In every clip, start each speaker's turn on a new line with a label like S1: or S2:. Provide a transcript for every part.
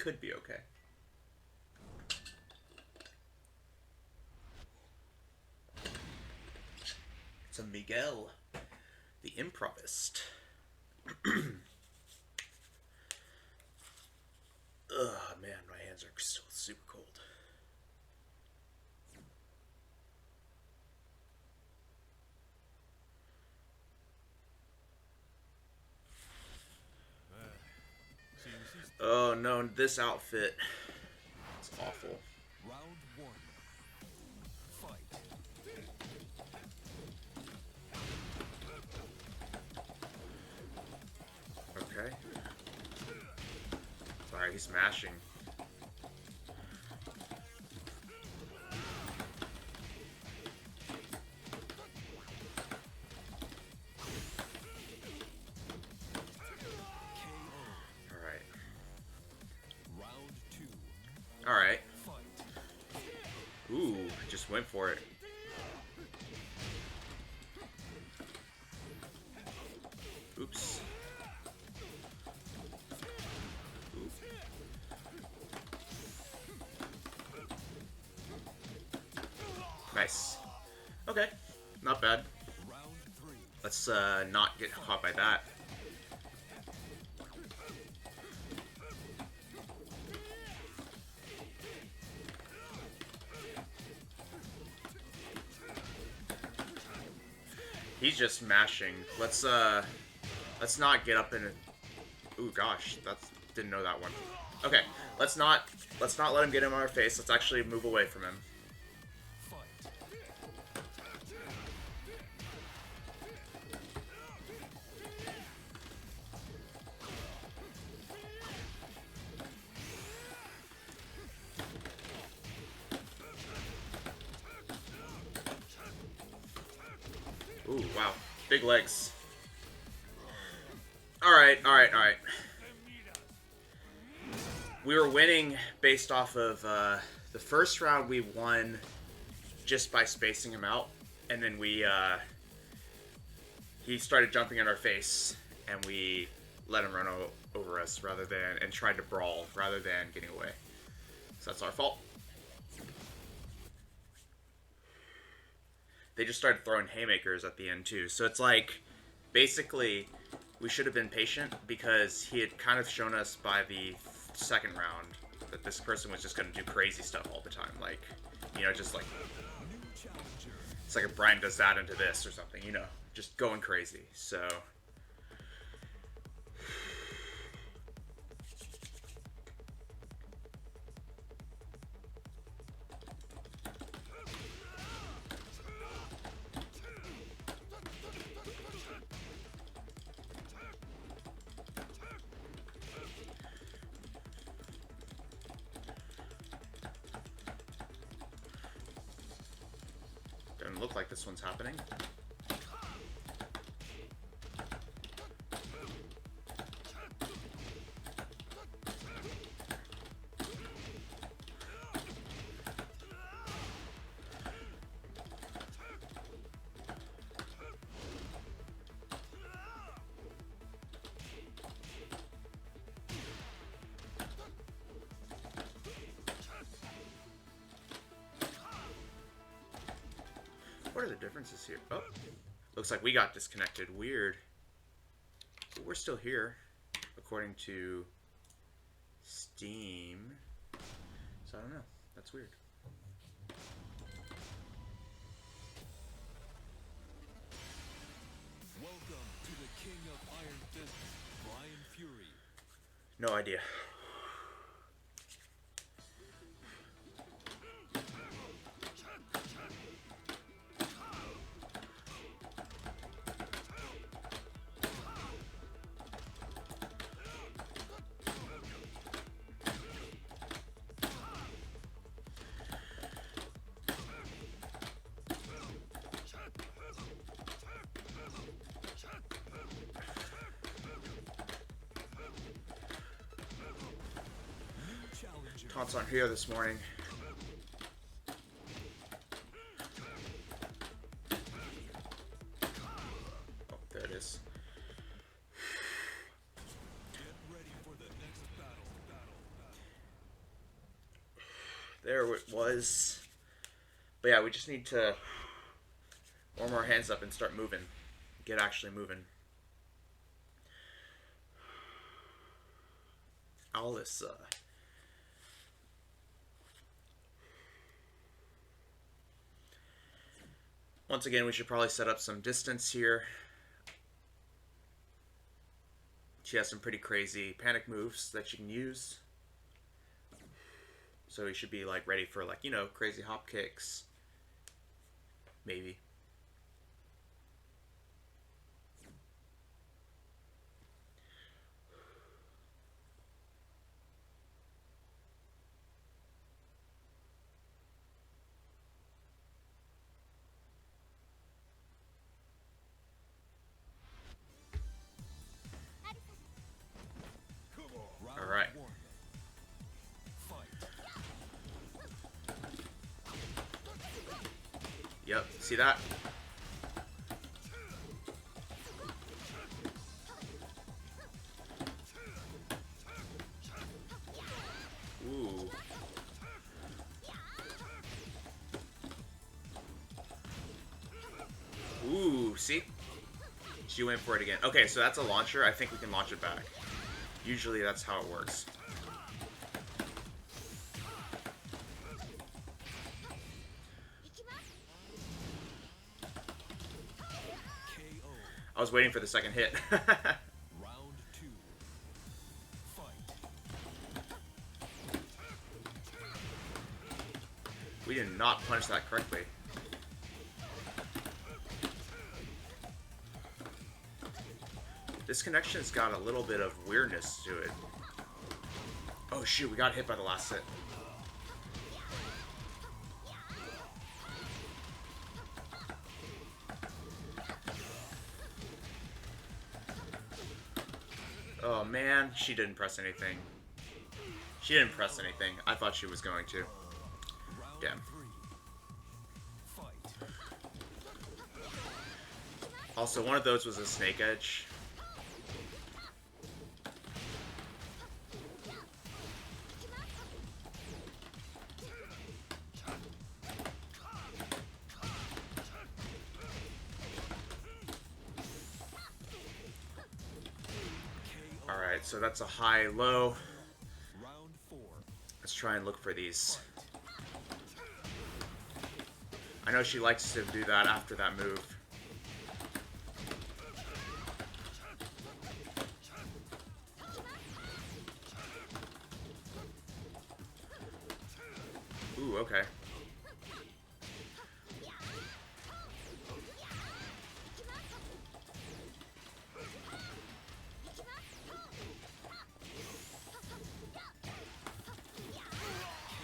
S1: could be okay. It's a Miguel, the improvist. Ugh, man, my hands are still super cold. Oh no, this outfit. It's awful.
S2: Round one. Fight.
S1: Okay. Sorry, he's smashing. Alright.
S2: Round two.
S1: Alright.
S2: Fight.
S1: Ooh, I just went for it. Oops. Ooh. Nice. Okay, not bad.
S2: Round three.
S1: Let's not get caught by that. He's just mashing. Let's not get up in it. Ooh, gosh, that's didn't know that one. Okay, let's not let him get him on our face. Let's actually move away from him.
S2: Fight.
S1: Ooh, wow, big legs. All right. We were winning based off of the first round. We won just by spacing him out, and then he started jumping in our face, and we let him run over us and tried to brawl rather than getting away. So that's our fault. They just started throwing haymakers at the end too. So it's like, basically, we should have been patient because he had kind of shown us by the second round that this person was just going to do crazy stuff all the time. Like, just like, it's like if Bryan does that into this or something, just going crazy. So doesn't look like this one's happening. What are the differences here? Oh, looks like we got disconnected. Weird. But we're still here, according to Steam. So I don't know. That's weird.
S2: Welcome to the King of Iron Fist, Bryan Fury.
S1: No idea. Taunts aren't here this morning. Oh, there it is.
S2: Get ready for the next battle.
S1: There it was. But yeah, we just need to warm our hands up and start moving. Get actually moving. Alice. Once again, we should probably set up some distance here. She has some pretty crazy panic moves that she can use. So we should be like ready for like, you know, crazy hop kicks. Maybe. All right. Yep, see that? Ooh. Ooh, see? She went for it again. Okay, so that's a launcher. I think we can launch it back. Usually that's how it works. I was waiting for the second hit.
S2: Round 2. Fight.
S1: We did not punch that correctly. This connection's got a little bit of weirdness to it. Oh shoot, we got hit by the last hit. Oh man, she didn't press anything. She didn't press anything. I thought she was going to. Damn. Also, one of those was a snake edge. Alright, so that's a high-low. Let's try and look for these. I know she likes to do that after that move. Ooh, okay.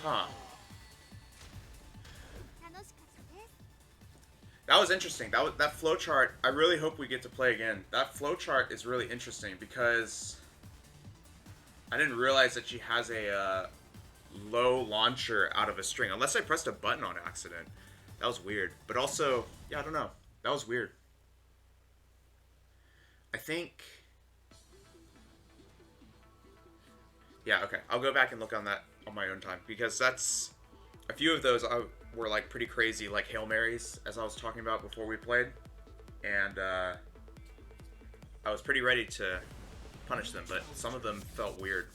S1: Huh. That was interesting. That flowchart, I really hope we get to play again. That flowchart is really interesting because I didn't realize that she has a low launcher out of a string. Unless I pressed a button on accident. That was weird. But also, yeah, I don't know. That was weird. I think... Yeah, okay. I'll go back and look on that on my own time. Because that's... A few of those were like pretty crazy, like Hail Marys, as I was talking about before we played. And I was pretty ready to punish them, but some of them felt weird.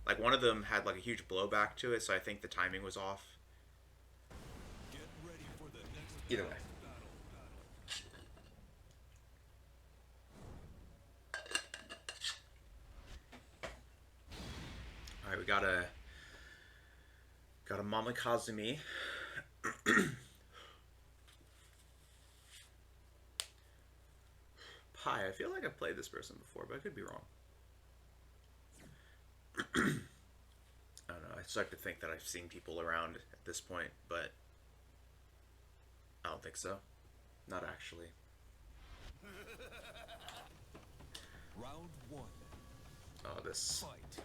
S1: Like one of them had like a huge blowback to it, so I think the timing was off.
S2: Get ready for the next
S1: Either way. Alright, we got a Mama Kazumi. Pi, I feel like I've played this person before, but I could be wrong. I don't know, I start to think that I've seen people around at this point, but I don't think so. Not actually.
S2: Round 1.
S1: Oh, this...
S2: Fight.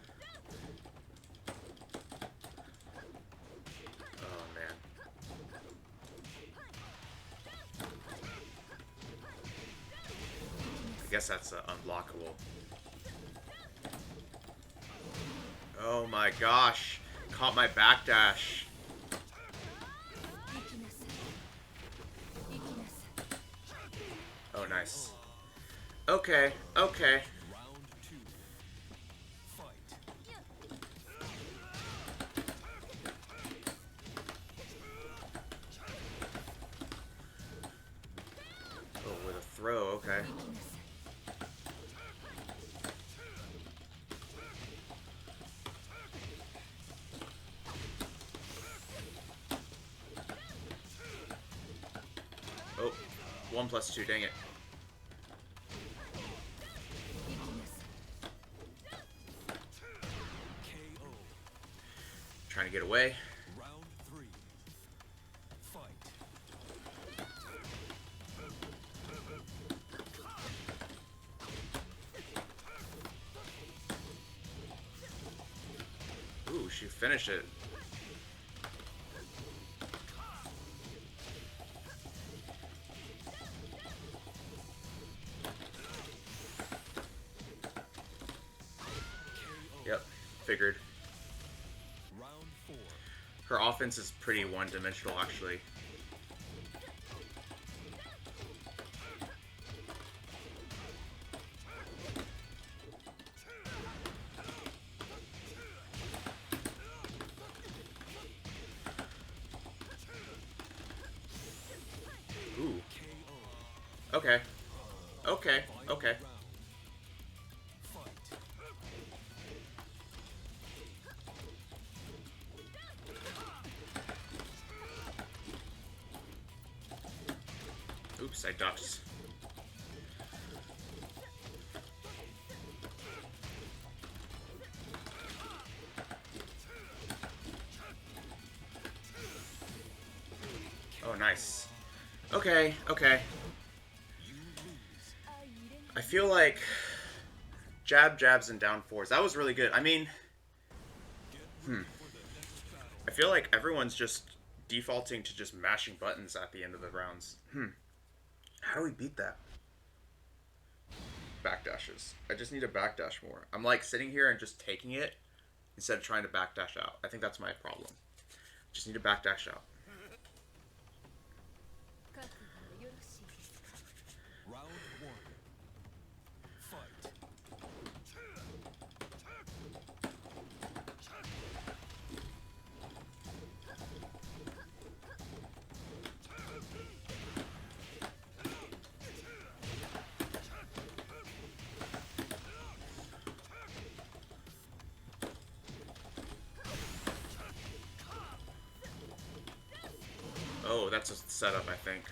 S1: Oh, man. I guess that's unblockable. Oh my gosh. Caught my backdash. Oh, nice. Okay, okay.
S2: Round 2. Fight.
S1: Oh, with a throw, okay. Oh, 1+2, dang it.
S2: KO.
S1: Trying to get away.
S2: Round 3. Fight.
S1: Ooh, she finished it. Yep, figured.
S2: Round 4.
S1: Her offense is pretty one-dimensional, actually. Ooh.
S2: KO.
S1: Okay. Okay.
S2: Final
S1: Okay.
S2: round. Fight.
S1: Oops, I ducked. Oh, nice. Okay, okay.
S2: You lose.
S1: I feel like jabs and down fours. That was really good. I mean,
S2: Get ready for the next battle.
S1: I feel like everyone's just defaulting to just mashing buttons at the end of the rounds. How do we beat that? Backdashes. I just need to backdash more. I'm like sitting here and just taking it instead of trying to backdash out. I think that's my problem. Just need to backdash out.
S2: Round 1. Fight.
S1: Oh, that's a setup, I think.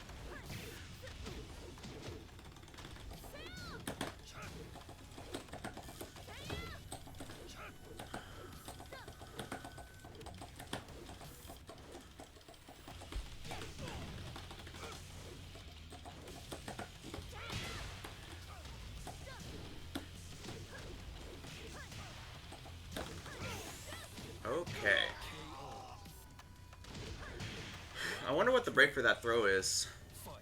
S1: Okay. I wonder what the break for that throw is.
S2: Fight.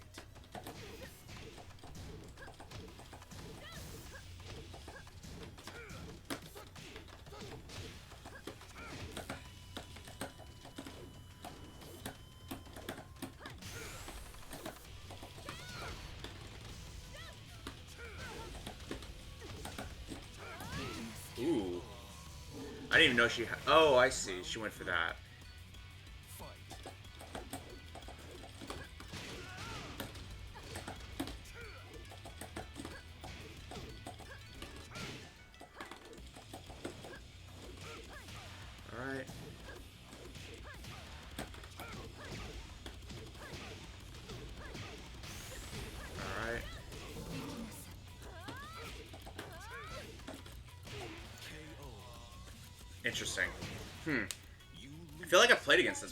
S1: Ooh. I didn't even know she had... Oh, I see. She went for that.
S2: Fight.
S1: Alright. Alright.
S2: KO.
S1: Interesting.
S2: You
S1: I
S2: lose.
S1: feel like I've played against this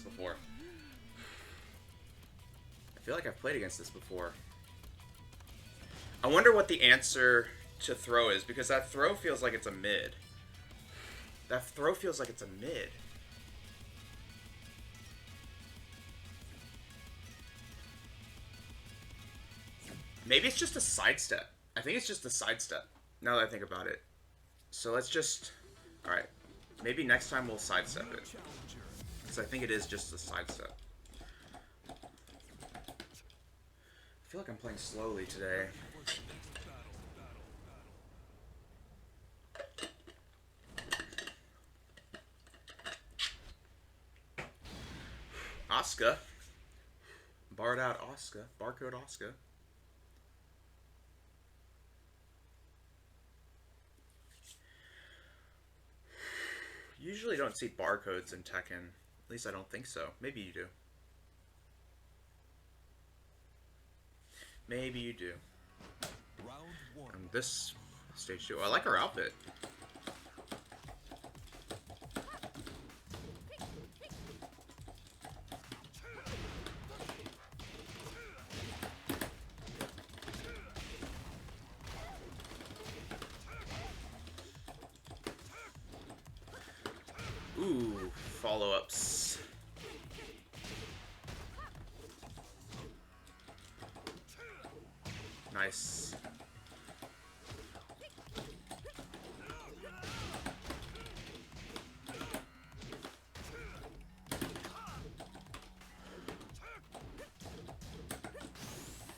S1: before. I wonder what the answer to throw is, because that throw feels like it's a mid. That throw feels like it's a mid. Maybe it's just a sidestep. I think it's just a sidestep, now that I think about it. So let's just... Alright. Maybe next time we'll sidestep it.
S2: Challenger.
S1: Because I think it is just a sidestep. I feel like I'm playing slowly today. Asuka. Barred out Asuka. Barcode Asuka. Usually don't see barcodes in Tekken. At least I don't think so. Maybe you do. Maybe you do.
S2: Round one.
S1: And this stage 2. I like her outfit. Ooh, follow-ups. Nice.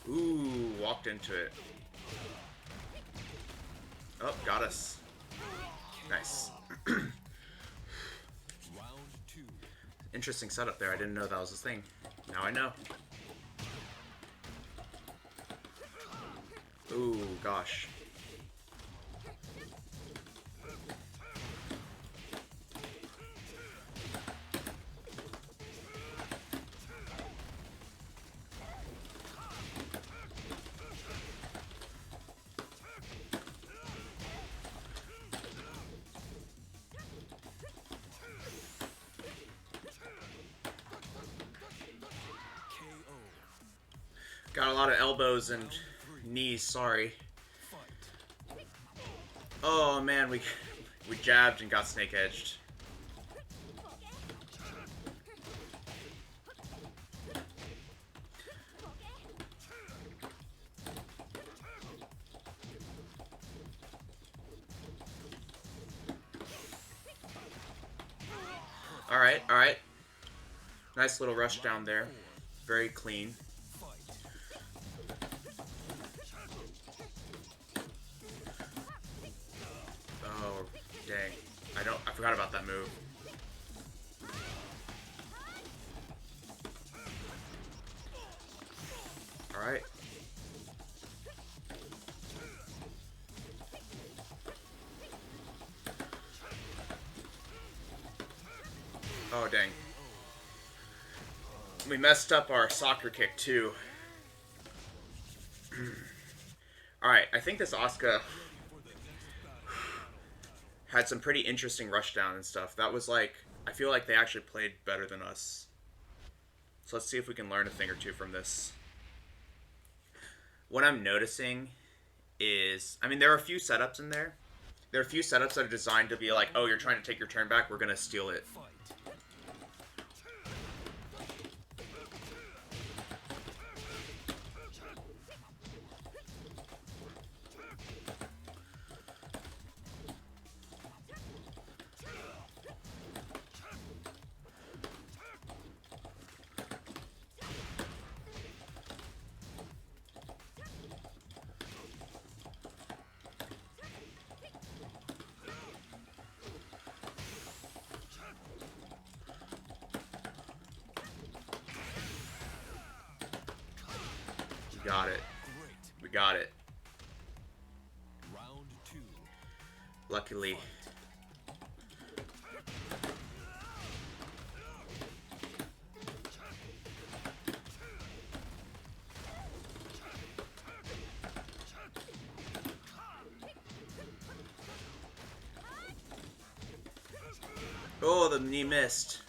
S1: Ooh, walked into it. Oh, got us. Nice.
S2: Round two.
S1: Interesting setup there. I didn't know that was a thing. Now I know. Ooh, gosh.
S2: KO.
S1: Got a lot of elbows and knees, sorry.
S2: Fight.
S1: Oh man, we jabbed and got snake edged. Alright, alright. Nice little rush down there. Very clean.
S2: Fight.
S1: Oh, dang. I forgot about that move. Alright. Oh, dang. We messed up our soccer kick, too. Alright, I think this Asuka had some pretty interesting rushdown and stuff. That was like, I feel like they actually played better than us. So let's see if we can learn a thing or two from this. What I'm noticing is, I mean, there are a few setups in there. There are a few setups that are designed to be like, oh, you're trying to take your turn back, we're going to steal it.
S2: Fight.
S1: We got it.
S2: Great.
S1: We got it.
S2: Round two.
S1: Luckily. Oh, the knee missed.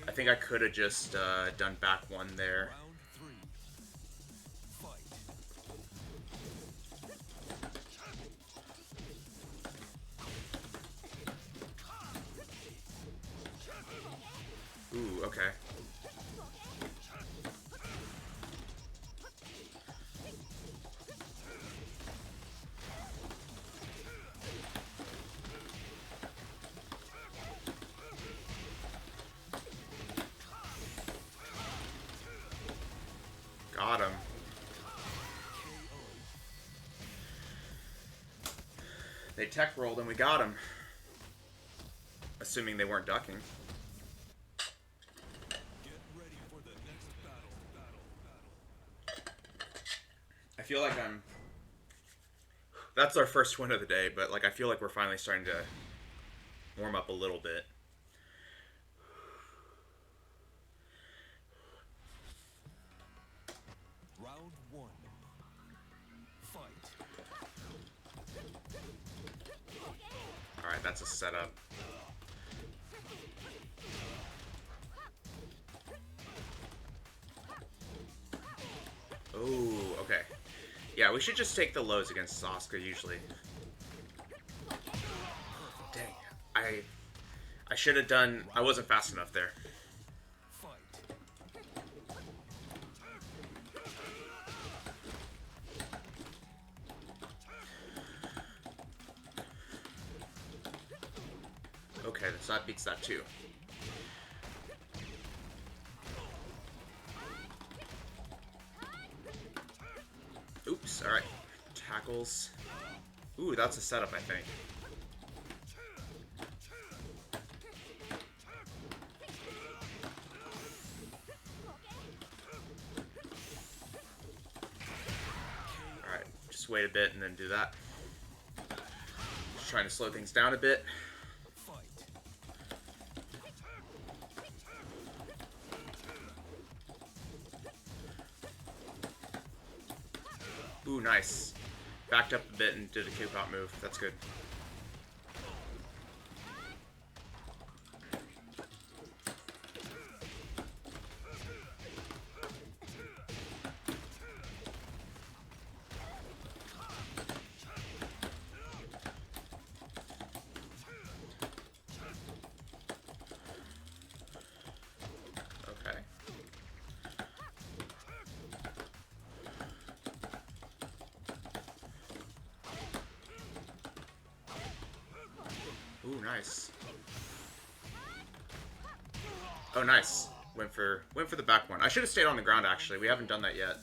S1: I think I could have just done back one there.
S2: Round three. Fight.
S1: Ooh, okay. Got him. They tech rolled and we got him. Assuming they weren't ducking.
S2: Get ready for the next battle.
S1: I feel like I'm... That's our first win of the day, but like I feel like we're finally starting to warm up a little bit.
S2: Round 1. Fight.
S1: Alright, that's a setup. Oh, okay. Yeah, we should just take the lows against Asuka usually. Dang. I should have done... I wasn't fast enough there.
S2: Fight.
S1: Okay, so that beats that too. Oops, alright. Tackles. Ooh, that's a setup, I think. Alright, just wait a bit and then do that. Just trying to slow things down a bit. Ooh, nice. Backed up a bit and did a kick out move. That's good. Okay. Ooh, nice. Oh, nice. Went for the back one. I should have stayed on the ground, actually. We haven't done that yet.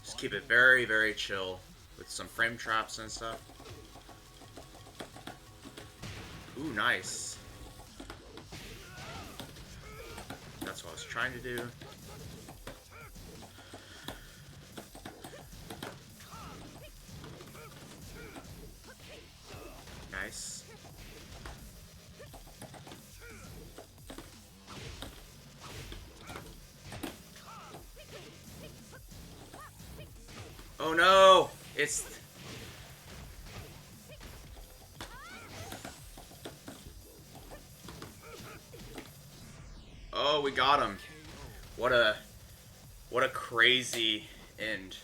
S1: Just keep it very, very chill with some frame traps and stuff. Ooh, nice. That's what I was trying to do. Nice. Oh no! It's... Oh, we got him. What a crazy end.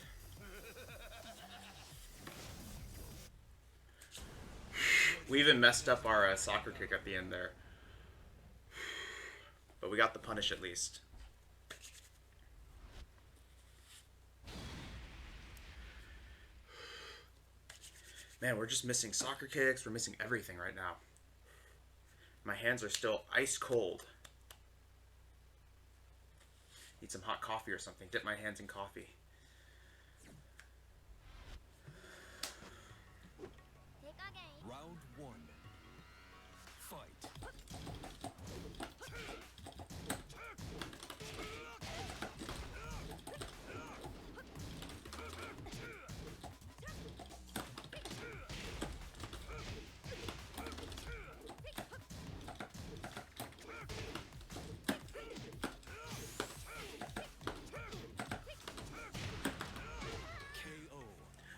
S1: We even messed up our soccer kick at the end there. But we got the punish at least. Man, we're just missing soccer kicks. We're missing everything right now. My hands are still ice cold. Need some hot coffee or something. Dip my hands in coffee.
S2: Round 1. Fight.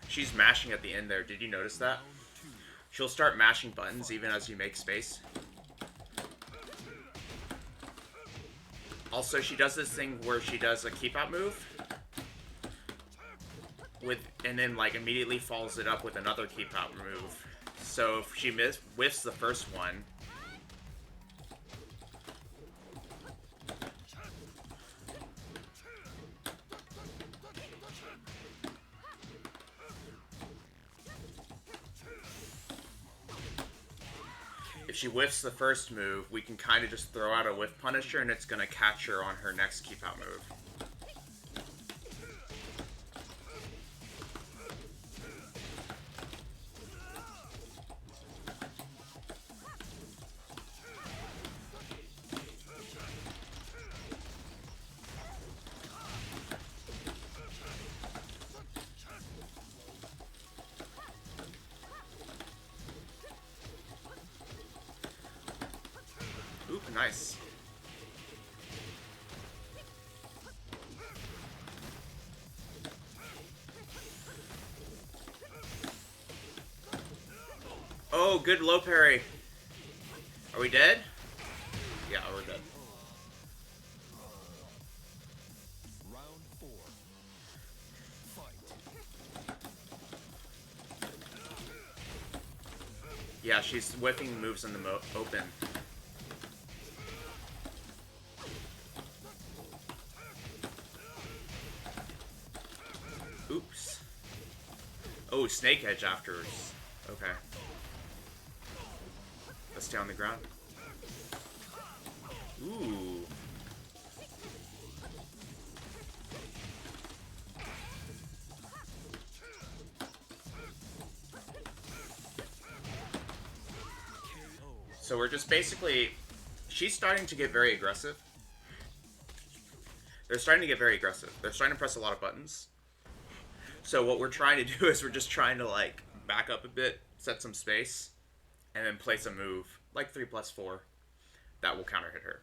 S1: She's mashing at the end there. Did you notice that? She'll start mashing buttons even as you make space. Also, she does this thing where she does a keep out move and then like immediately follows it up with another keep out move. So if she whiffs the first one, if she whiffs the first move, we can kind of just throw out a whiff punisher and it's going to catch her on her next keep out move. Oop, nice. Oh, good low parry. Are we dead? Yeah, we're dead.
S2: Round 4. Fight.
S1: Yeah, she's whipping moves in the open. Oops. Oh, snake edge afterwards. Okay. Let's stay on the ground. Ooh. So we're just basically... She's starting to get very aggressive. They're starting to get very aggressive. They're starting to press a lot of buttons. So what we're trying to do is we're just trying to, like, back up a bit, set some space, and then place a move, like 3+4, that will counter hit her.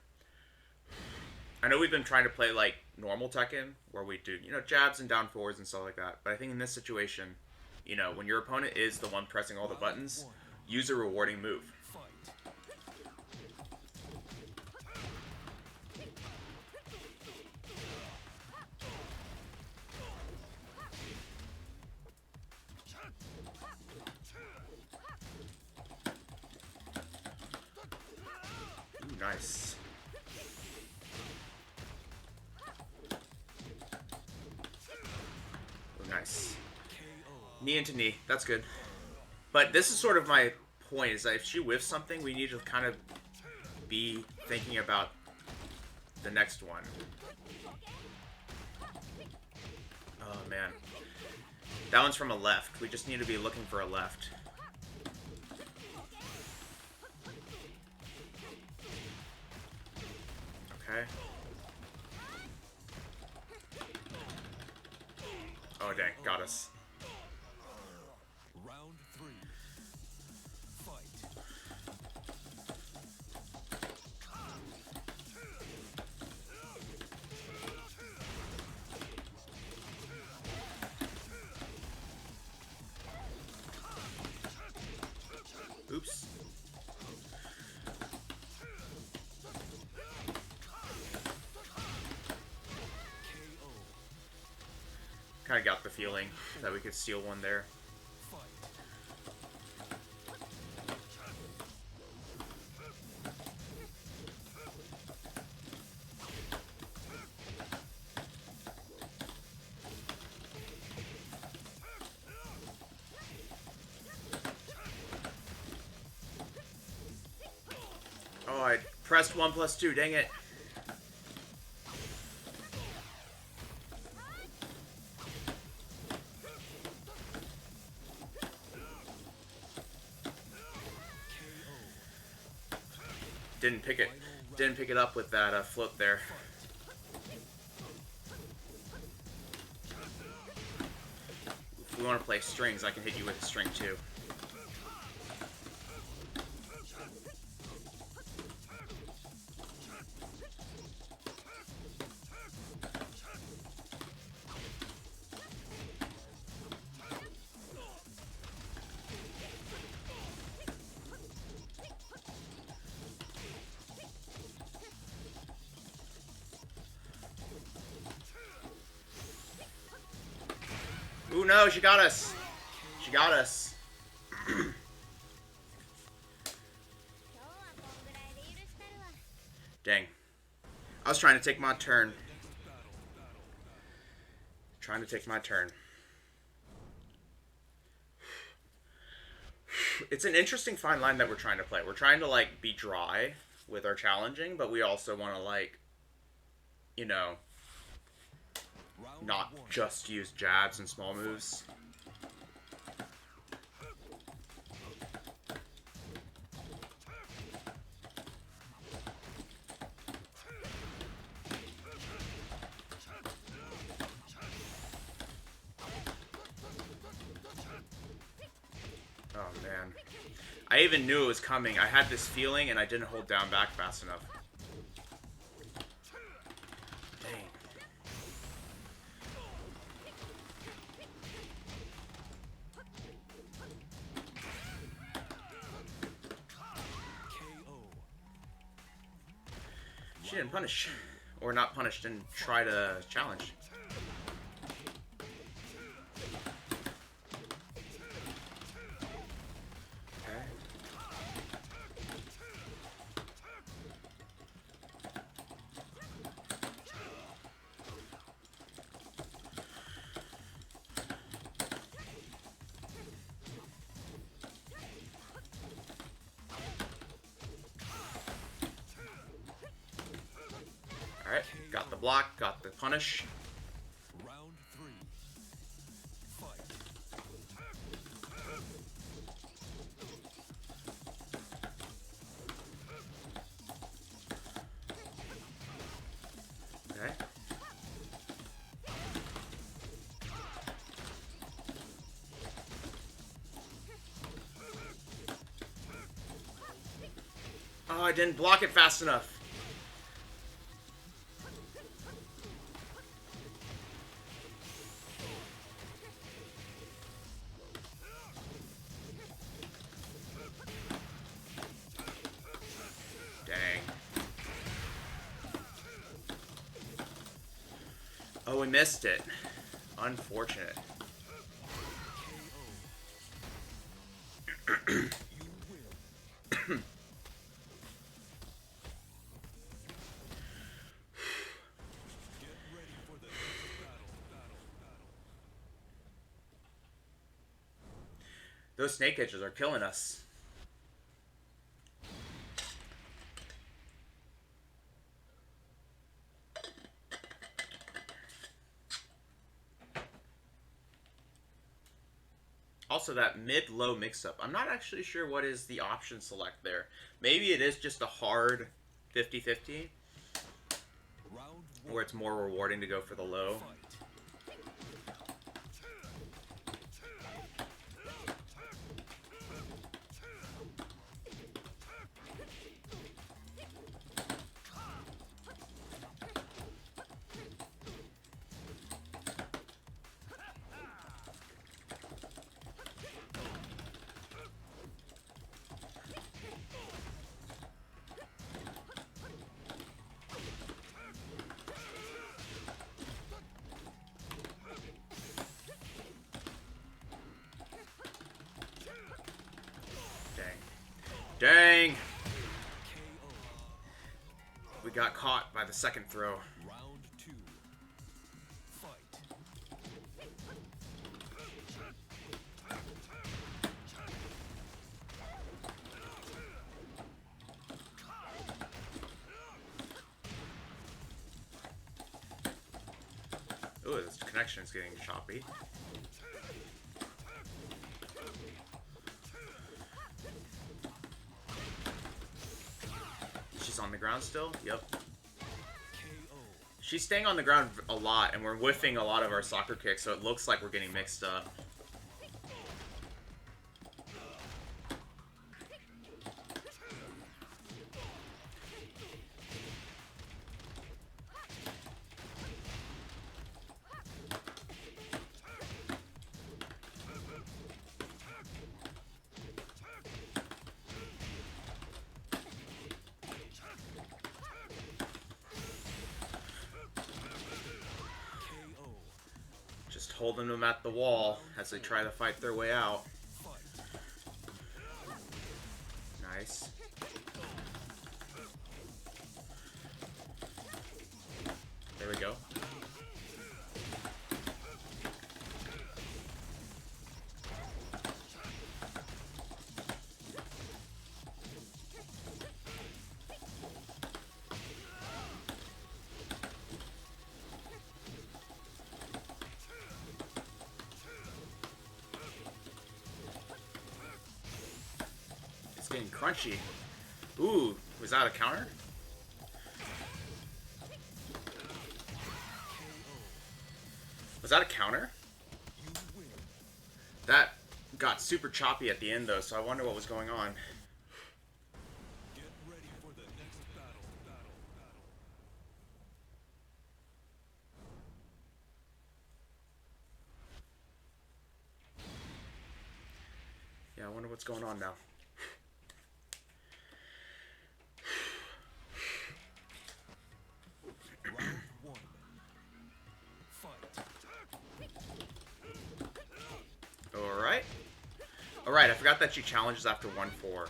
S1: I know we've been trying to play, like, normal Tekken, where we do, you know, jabs and down forwards and stuff like that. But I think in this situation, you know, when your opponent is the one pressing all the buttons, use a rewarding move. Ooh, nice. Ooh, nice. Knee into knee. That's good. But this is sort of my point, is that if she whiffs something, we need to kind of be thinking about the next one. Oh, man. That one's from a left. We just need to be looking for a left. Okay. Oh, dang. Got us.
S2: Round 3. Fight.
S1: Oops. Kind of got the feeling that we could steal one there. Oh, I pressed 1+2, dang it. Didn't pick it up with that float there. If we want to play strings, I can hit you with a string too. Ooh, no, she got us. She got us. Dang. I was trying to take my turn. Trying to take my turn. It's an interesting fine line that we're trying to play. We're trying to, like, be dry with our challenging, but we also want to, like, you know, not just use jabs and small moves. Oh, man. I even knew it was coming. I had this feeling, and I didn't hold down back fast enough. Dang. She didn't punish. Or not punish, didn't try to challenge. Alright, got the block, got the punish.
S2: Round 3. Fight.
S1: Okay. Oh, I didn't block it fast enough. Oh, we missed it. Unfortunate. Those snake edges are killing us. Also, that mid-low mix-up. I'm not actually sure what is the option select there. Maybe it is just a hard 50-50, where it's more rewarding to go for the low. Dang! We got caught by the second throw.
S2: Round 2. Fight.
S1: Ooh, this connection is getting choppy. She's on the ground still? Yep. She's staying on the ground a lot, and we're whiffing a lot of our soccer kicks, so it looks like we're getting mixed up. Holding them at the wall as they try to fight their way out. Nice. getting crunchy. Ooh, was that a counter? Was that a counter? That got super choppy at the end though, so I wonder what was going on.
S2: Get ready for the next battle.
S1: Yeah, I wonder what's going on now.
S2: Round one. Fight.
S1: Alright. Alright, I forgot that she challenges after 1-4.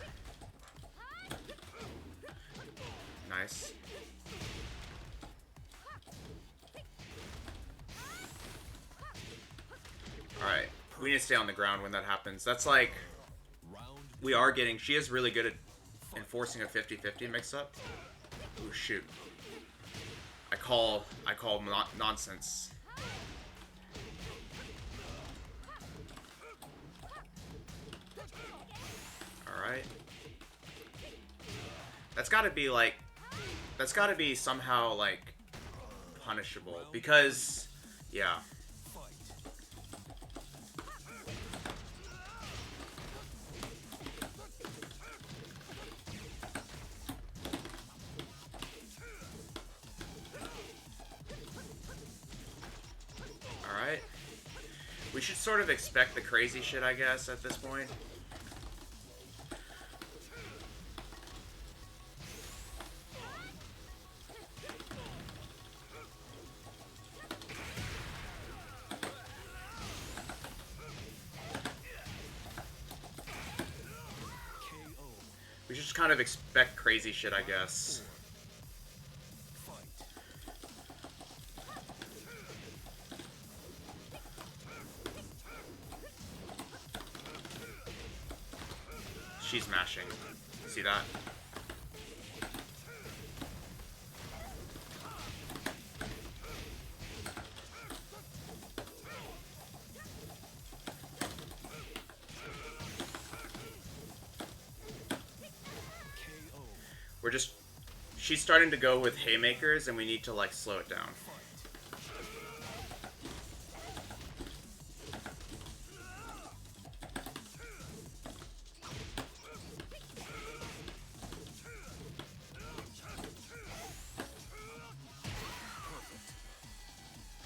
S1: Nice. Alright. We need to stay on the ground when that happens. That's like... We are getting... She is really good at enforcing a 50-50 mix-up. Ooh, shoot. I call nonsense. Alright. That's gotta be, like... That's gotta be somehow, like... punishable. Because... Yeah. Alright. We should sort of expect the crazy shit, I guess, at this point. We should just kind of expect crazy shit, I guess. She's mashing. See that? We're just... She's starting to go with haymakers, and we need to, like, slow it down.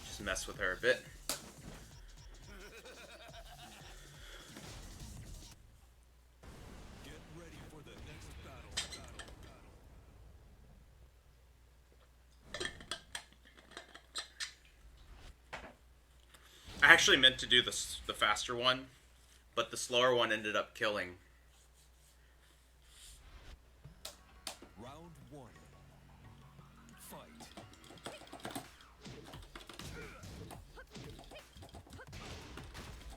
S1: Just mess with her a bit. I actually meant to do the faster one, but the slower one ended up killing.
S2: Round one. Fight.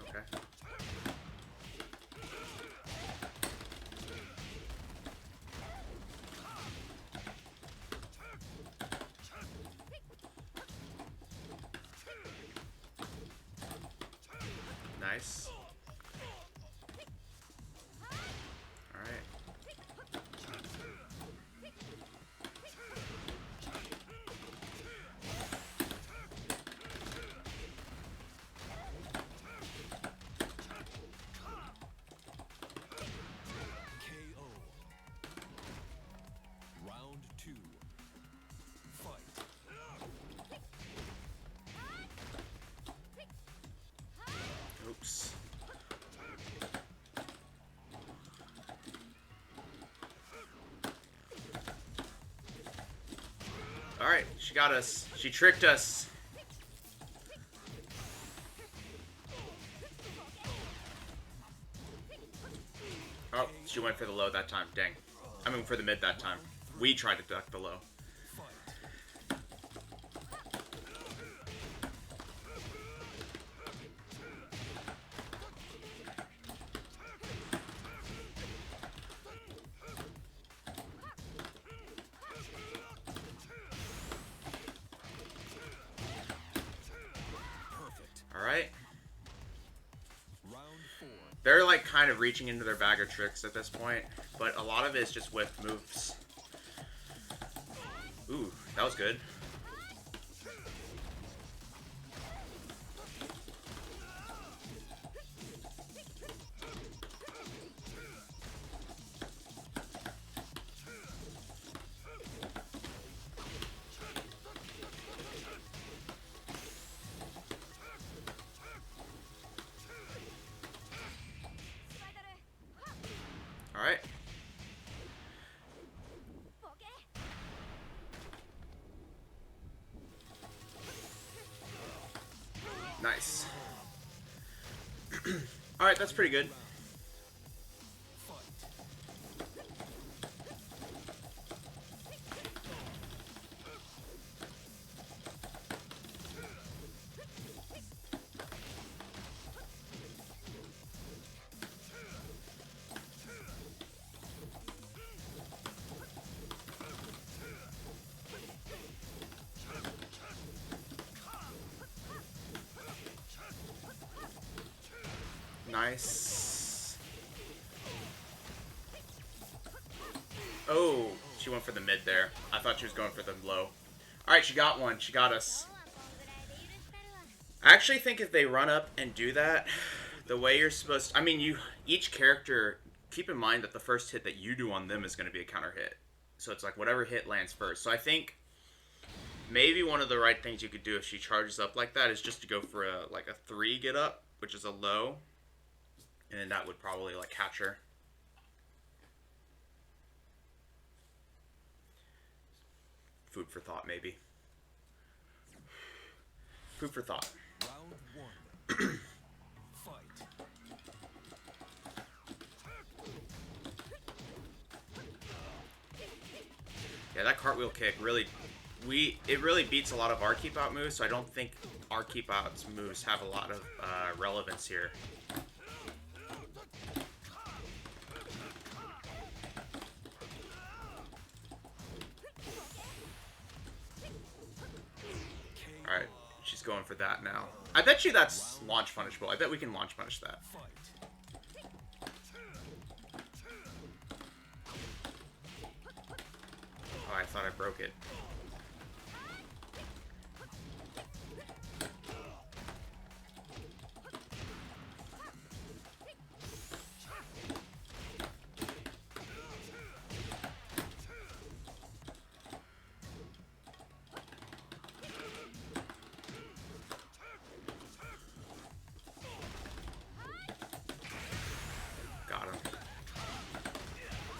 S1: Okay. Nice. Alright.
S2: KO. Round two. Fight.
S1: Oops. Alright, she got us. She tricked us. Oh, she went for the low that time. Dang. I mean, for the mid that time. We tried to duck the low. Alright.
S2: Round four.
S1: They're like kind of reaching into their bag of tricks at this point. but a lot of it is just whiff moves. Ooh, that was good. Alright. Nice. Alright, that's pretty good. Nice. Oh, she went for the mid there. I thought she was going for the low. Alright, she got one. She got us. I actually think if they run up and do that, the way you're supposed to... I mean, each character, keep in mind that the first hit that you do on them is going to be a counter hit. So it's like whatever hit lands first. So I think maybe one of the right things you could do if she charges up like that is just to go for a 3 get up, which is a low. And then that would probably like catch her. Food for thought, maybe. Food for thought.
S2: Round 1. Fight.
S1: Yeah, that cartwheel kick really, it really beats a lot of our keep out moves. So I don't think our keep out moves have a lot of relevance here. Alright, she's going for that now. I bet you that's launch punishable. I bet we can launch punish that. Oh, I thought I broke it.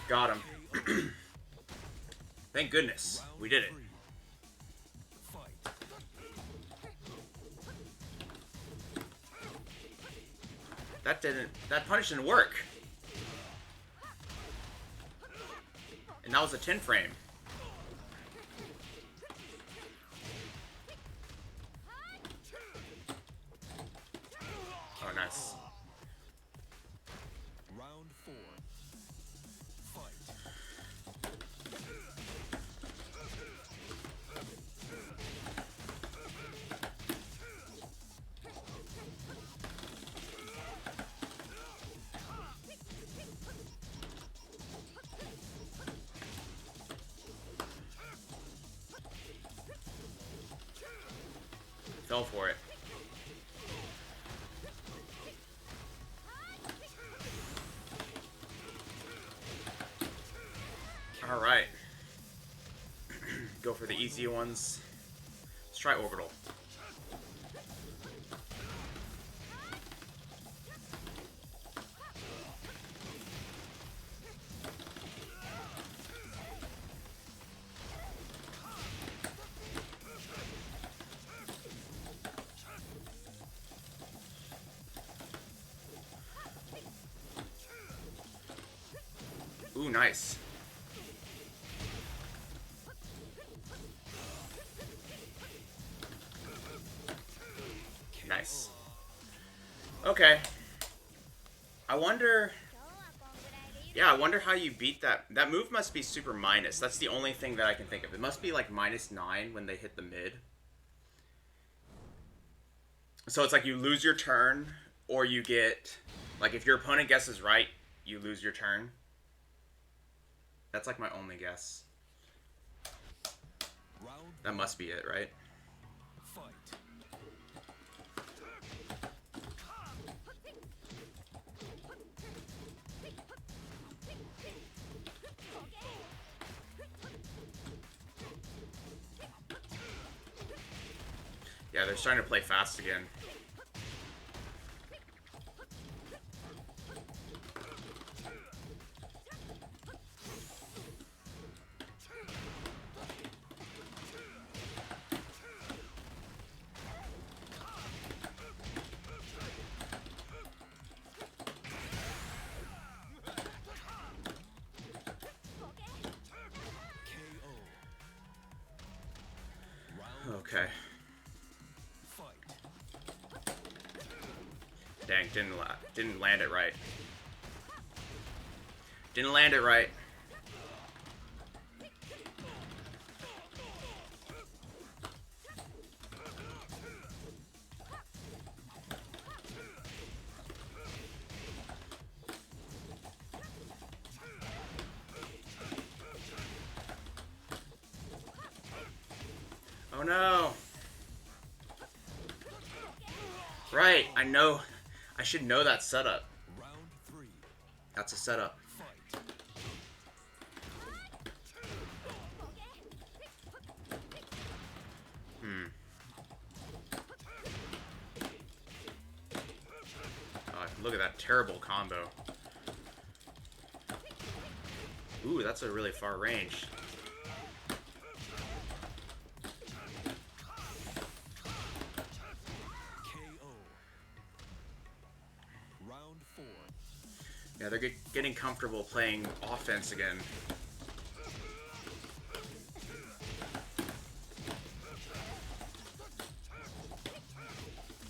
S1: Got him. Thank goodness. We did it. That punish didn't work. And that was a 10 frame. Oh, nice.
S2: Round 4. Fight.
S1: Fell for it. Alright. Go for the easy ones. Let's try orbital. Ooh, nice. Nice. Okay. I wonder... Yeah, I wonder how you beat that. That move must be super minus. That's the only thing that I can think of. It must be like -9 when they hit the mid. So it's like you lose your turn, or you get... Like if your opponent guesses right, you lose your turn. That's like my only guess.
S2: Round
S1: That must be it, right?
S2: fight.
S1: Yeah, they're starting to play fast again.
S2: KO. Round
S1: Okay.
S2: fight.
S1: Dang, didn't land it right. Didn't land it right. Oh no. Right, I know. I should know that setup.
S2: Round 3.
S1: That's a setup.
S2: Fight.
S1: Look at that terrible combo. Ooh, that's a really far range.
S2: KO. Round 4.
S1: Yeah, they're getting comfortable playing offense again.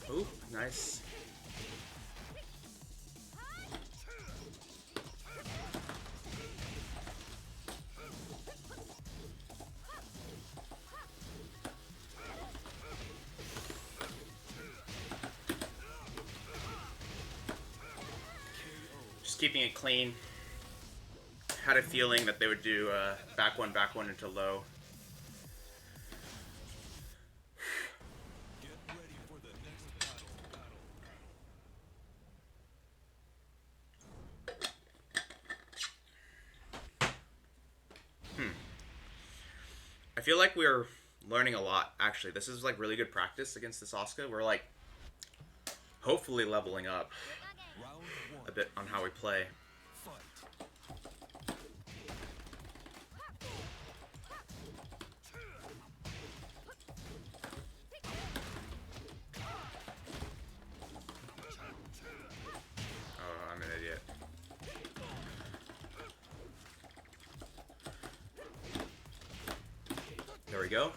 S1: Ooh, nice. Just keeping it clean. Had a feeling that they would do back one into low.
S2: Get ready for the next battle.
S1: I feel like we're learning a lot, actually. This is like really good practice against this Asuka. We're like hopefully leveling up
S2: Round 1.
S1: a bit on how we play.
S2: Fight.
S1: Oh, I'm an idiot. There we go.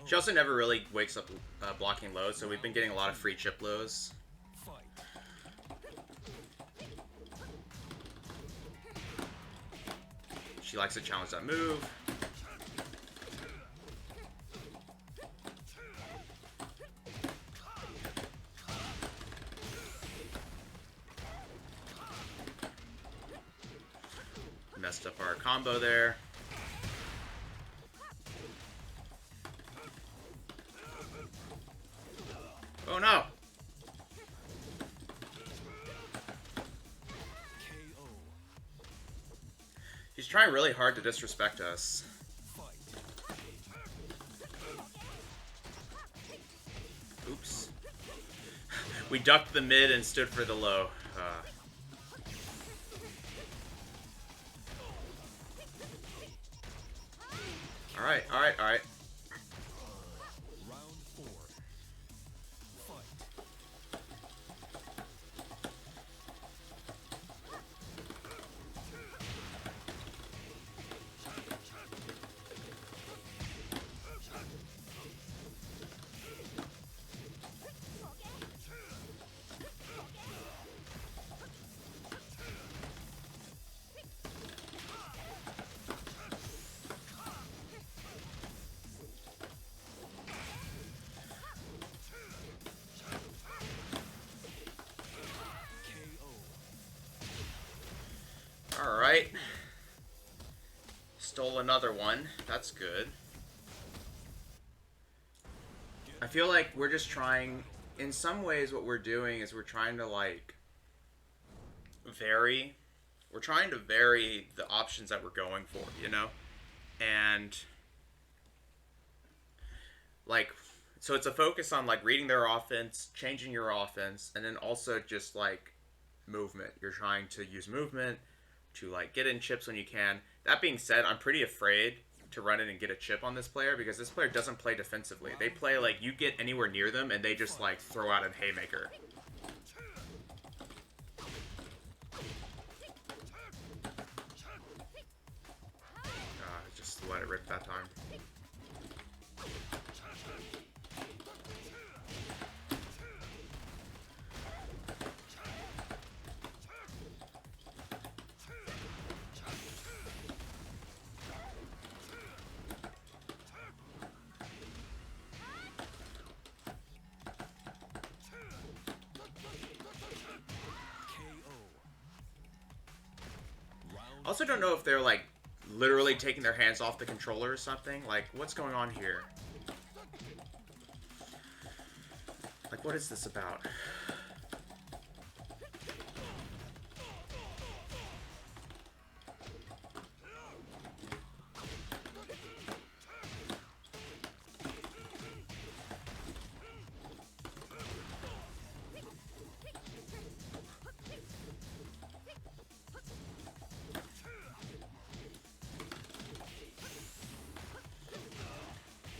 S1: She also never really wakes up blocking low, so we've been getting a lot of free chip lows.
S2: Fight.
S1: She likes to challenge that move. Messed up our combo there. Oh no!
S2: KO.
S1: He's trying really hard to disrespect us.
S2: Fight.
S1: Oops. We ducked the mid and stood for the low. Alright, alright, alright.
S2: Round 4. Fight.
S1: Pull another one. That's good. I feel like we're just trying... In some ways, what we're doing is we're trying to, like... vary. We're trying to vary the options that we're going for, you know? And... like... so it's a focus on, like, reading their offense, changing your offense, and then also just, like, movement. You're trying to use movement to, like, get in chips when you can. That being said, I'm pretty afraid to run in and get a chip on this player because this player doesn't play defensively. They play, like, you get anywhere near them and they just, like, throw out a haymaker. Just let it rip that time. I also don't know if they're, like, literally taking their hands off the controller or something. Like, what's going on here? Like, what is this about?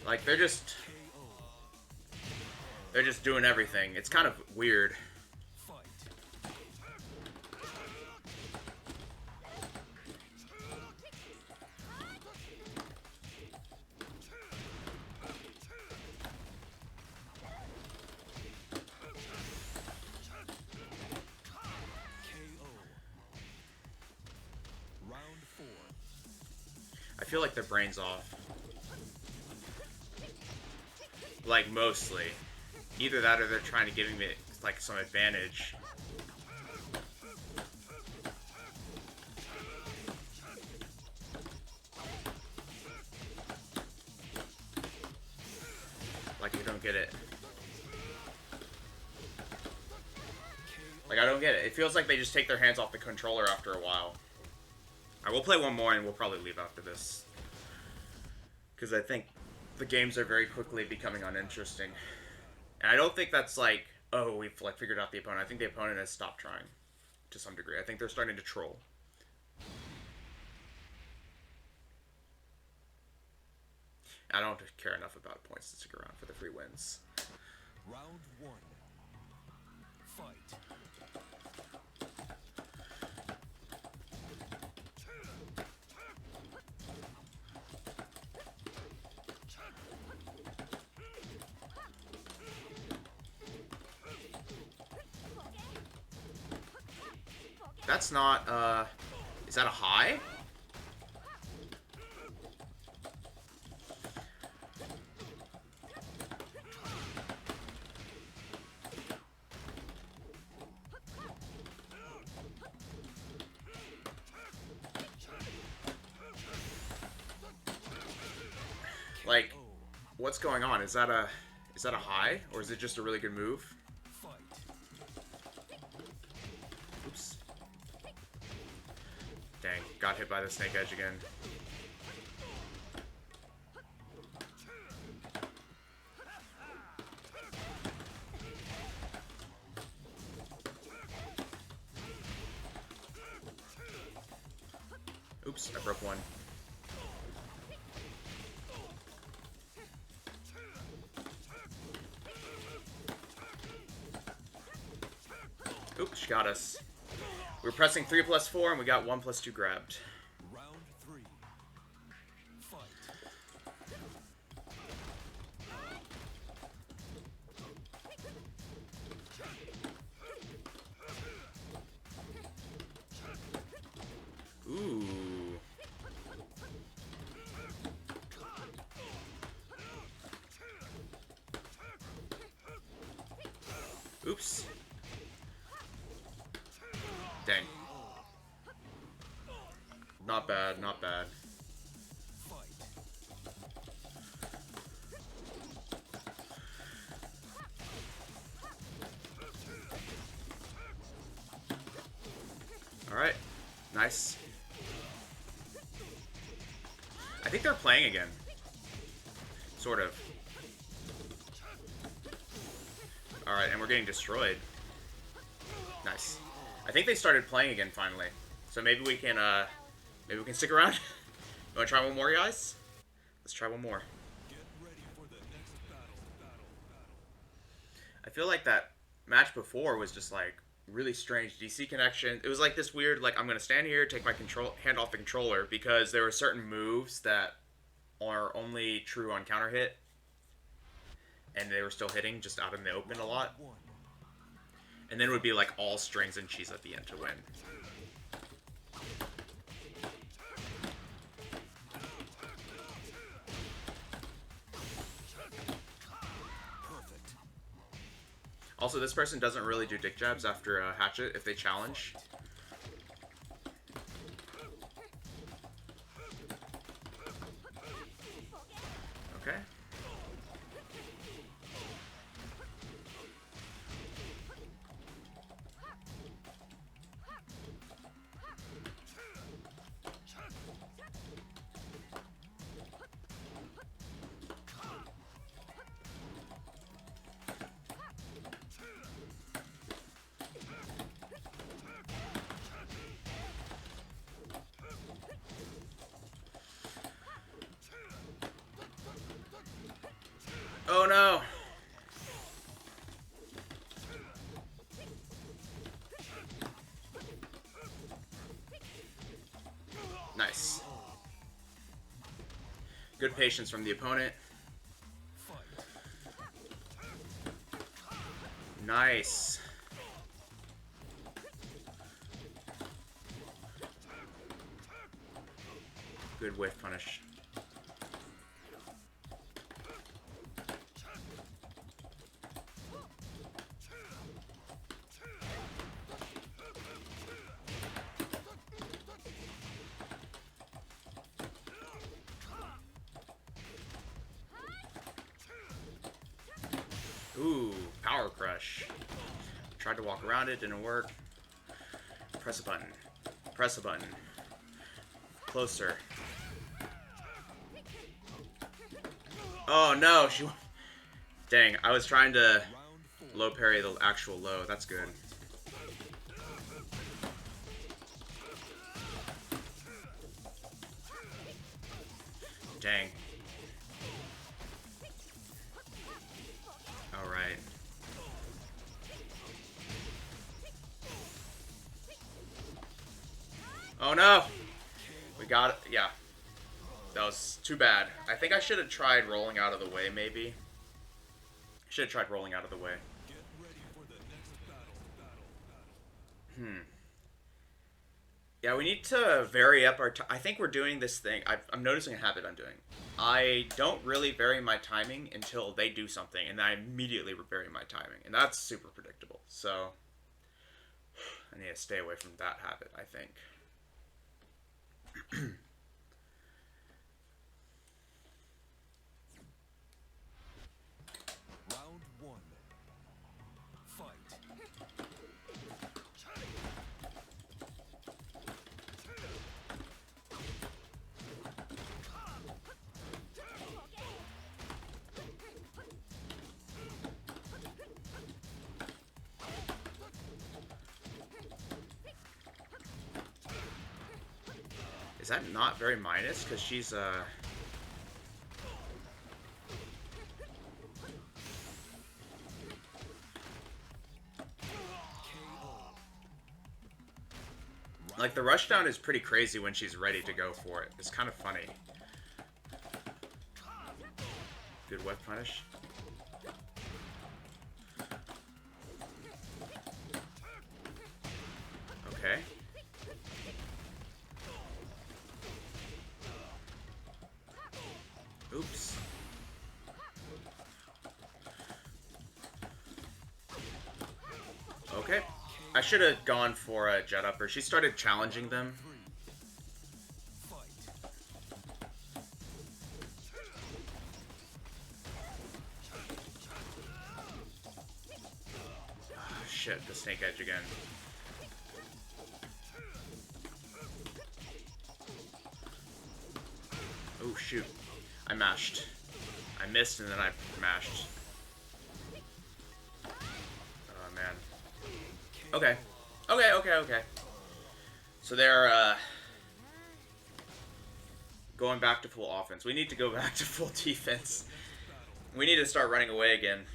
S1: Like, they're just doing everything. It's kind of weird. I feel like their brain's off. Like, mostly. Either that or they're trying to give me, like, some advantage. Like, I don't get it. Like, I don't get it. It feels like they just take their hands off the controller after a while. Alright, we'll play one more and we'll probably leave after this. Because I think the games are very quickly becoming uninteresting. And I don't think that's like, oh, we've, like, figured out the opponent. I think the opponent has stopped trying to some degree. I think they're starting to troll. I don't care enough about points to stick around for the free wins.
S2: Round one. Fight.
S1: That's not, is that a high? Like, what's going on? Is that a high? Or is it just a really good move? Oops. Dang, got hit by the snake edge again. Oops, I broke one. Oops, she got us. We were pressing 3+4 and we got 1+2 grabbed.
S2: Round three. Fight.
S1: Ooh. Oops. Dang. Not bad, not bad. Alright. Nice. I think they're playing again. Sort of. Alright, and we're getting destroyed. Nice. I think they started playing again finally. So maybe we can stick around. You wanna try one more, guys? Let's try one more.
S2: Get ready for the next battle.
S1: I feel like that match before was just like really strange DC connection. It was like this weird, like, I'm gonna stand here, take my hand off the controller, because there were certain moves that are only true on counter hit, and they were still hitting just out in the open a lot. And then it would be like all strings and cheese at the end to win. Also, this person doesn't really do dick jabs after a hatchet if they challenge. Okay. Oh no! Nice. Good patience from the opponent. Nice. Good whiff punish. Ooh, power crush. Tried to walk around it, didn't work. Press a button. Press a button. Closer. Oh no, she... Dang, I was trying to low parry the actual low. That's good. Dang. Alright. Oh no! We got it. Yeah. That was too bad. I think I should have tried rolling out of the way, maybe. Should have tried rolling out of the way.
S2: Get ready for the next battle.
S1: Yeah, we need to vary up our... I think we're doing this thing. I'm noticing a habit I'm doing. I don't really vary my timing until they do something, and then I immediately vary my timing. And that's super predictable. So, I need to stay away from that habit, I think.
S2: Round one. Fight.
S1: Is that not very minus? Because she's, like, the rushdown is pretty crazy when she's ready to go for it. It's kind of funny. Good whip punish. Okay. Oops. Okay. I should have gone for a jet upper. She started challenging them. Oh, shit, the snake edge again. Oh, shoot. I mashed. I missed and then I mashed. Oh, man. Okay. Okay. So they're, going back to full offense. We need to go back to full defense. We need to start running away again.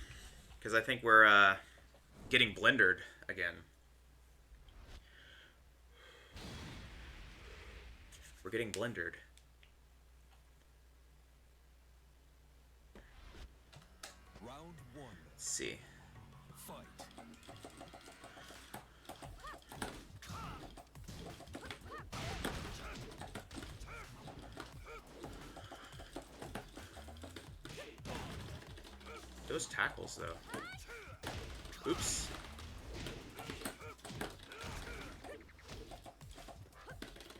S1: Because I think we're, getting blendered again. We're getting blendered.
S2: Round one.
S1: Let's see.
S2: Fight.
S1: Those tackles, though. Oops.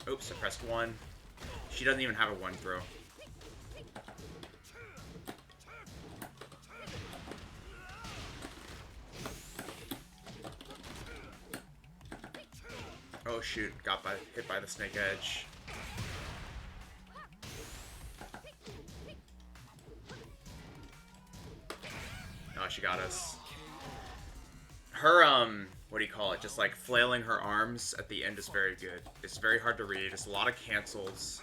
S1: Oops, I pressed 1. She doesn't even have a 1 throw. Oh shoot, hit by the snake edge. Oh, she got us. Her, what do you call it? Just like flailing her arms at the end is very good. It's very hard to read. It's a lot of cancels.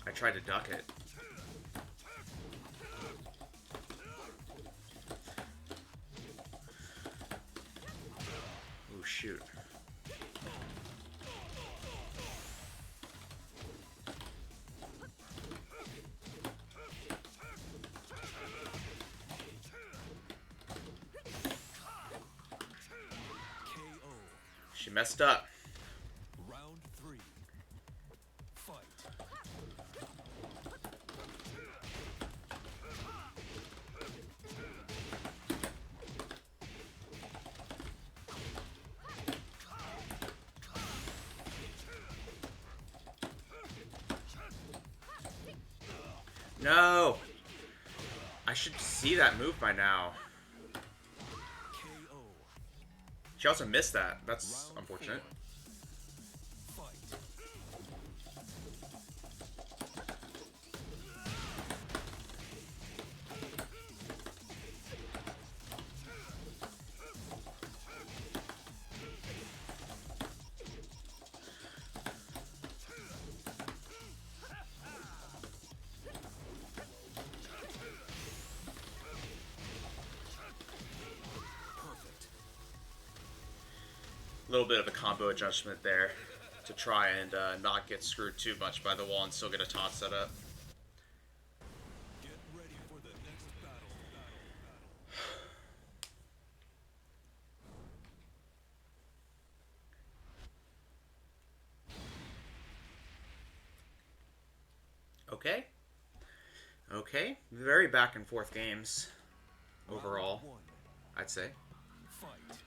S1: I tried to duck it. Oh shoot. She messed up.
S2: Round 3. Fight.
S1: No! I should see that move by now.
S2: KO.
S1: She also missed that. That's unfortunate.
S2: Fight. Perfect.
S1: A little bit of a combo adjustment there to try and not get screwed too much by the wall and still get a taunt set up.
S2: Get ready for the next battle.
S1: Okay. Okay. Very back and forth games overall,
S2: Round 1.
S1: I'd say.
S2: Fight.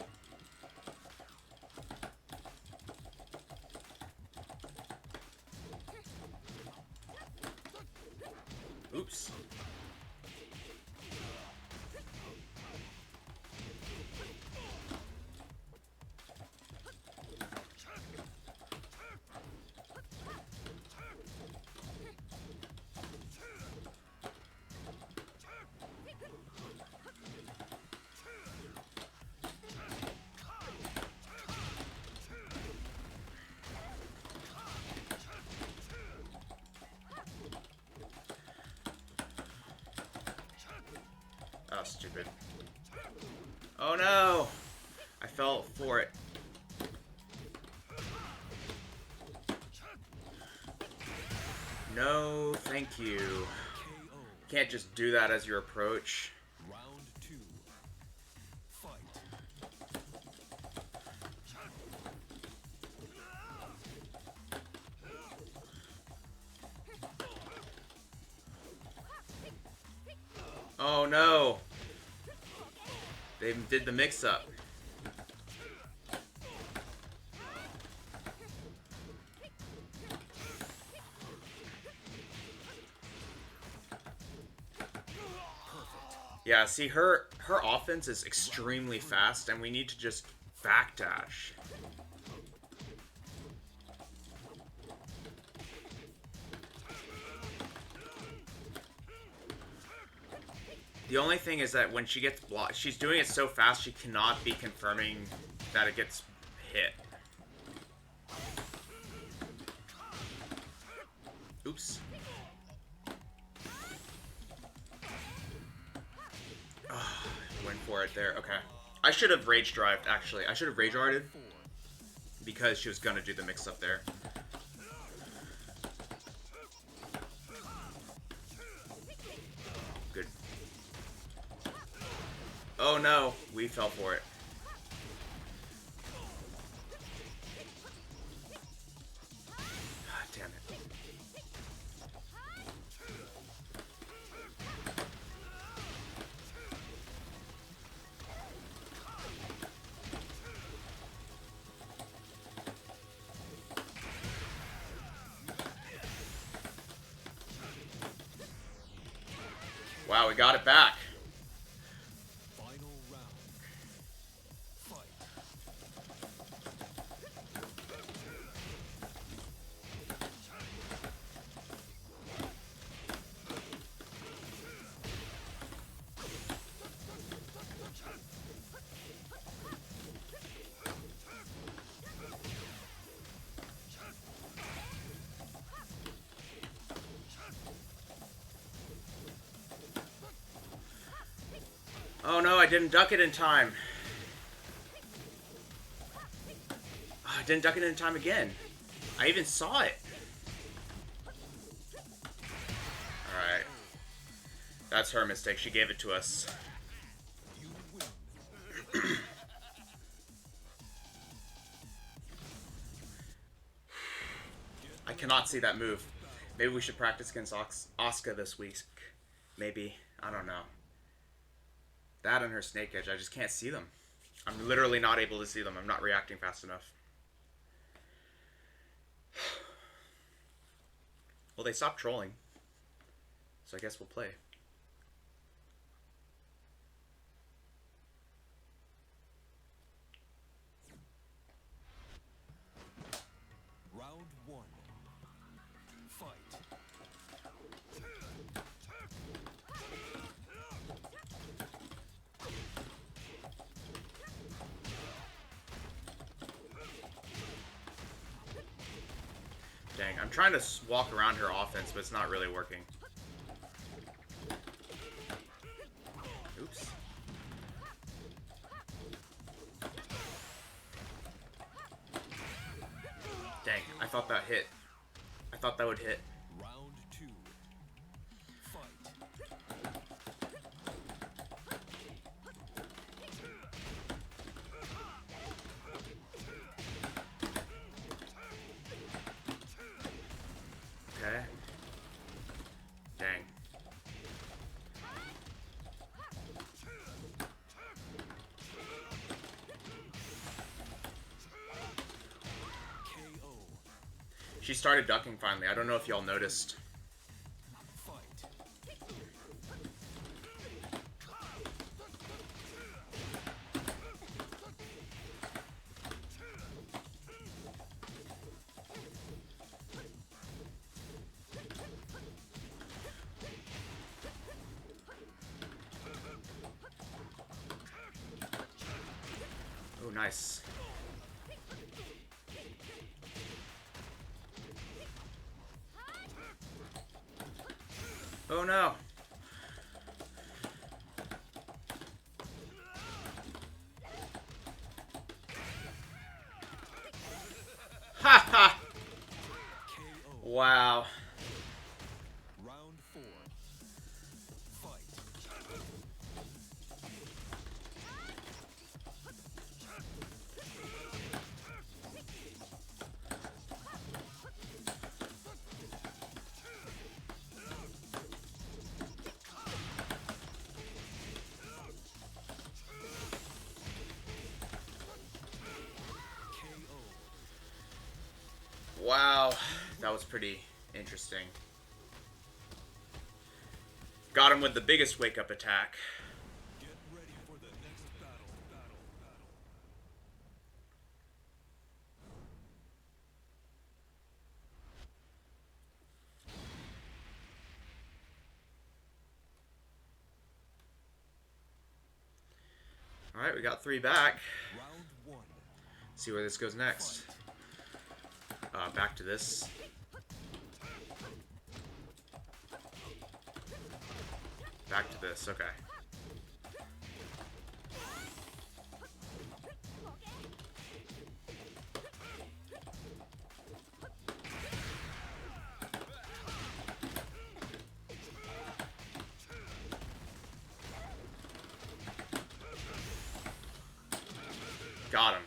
S1: Oops. Oh, stupid. Oh no! I fell for it. No, thank you.
S2: KO.
S1: Can't just do that as your approach.
S2: Round 2. Fight.
S1: Oh no! They did the mix-up. Yeah, see, her offense is extremely fast, and we need to just Backdash. The only thing is that when she gets blocked, she's doing it so fast she cannot be confirming that it gets hit. Oops. Oh, went for it there. Okay. I should have rage drived, actually. I should have rage guarded because she was going to do the mix up there. Good. Oh no, we fell for it. Damn it. Wow, we got it back.
S2: Final round. Fight.
S1: Oh no, I didn't duck it in time. Oh, I didn't duck it in time again. I even saw it. Alright. That's her mistake. She gave it to us.
S2: You win.
S1: I cannot see that move. Maybe we should practice against Asuka this week. Maybe. I don't know. That and her snake edge. I just can't see them. I'm literally not able to see them. I'm not reacting fast enough. Well, they stopped trolling. So I guess we'll play.
S2: Round one. Fight.
S1: Dang, I'm trying to walk around her offense, but it's not really working. Oops. Dang, I thought that hit. I thought that would hit.
S2: Round two. Fight.
S1: Okay. Dang.
S2: KO.
S1: She started ducking finally. I don't know if y'all noticed.
S2: Fight.
S1: Oh, nice. Oh no. Ha ha.
S2: KO.
S1: Wow.
S2: Round four. Fight. KO.
S1: Wow. That was pretty interesting. Got him with the biggest wake-up attack.
S2: Get ready for the next battle.
S1: Alright, we got 3 back.
S2: Round 1.
S1: See where this goes next. Back to this. Back to this, okay. Got him.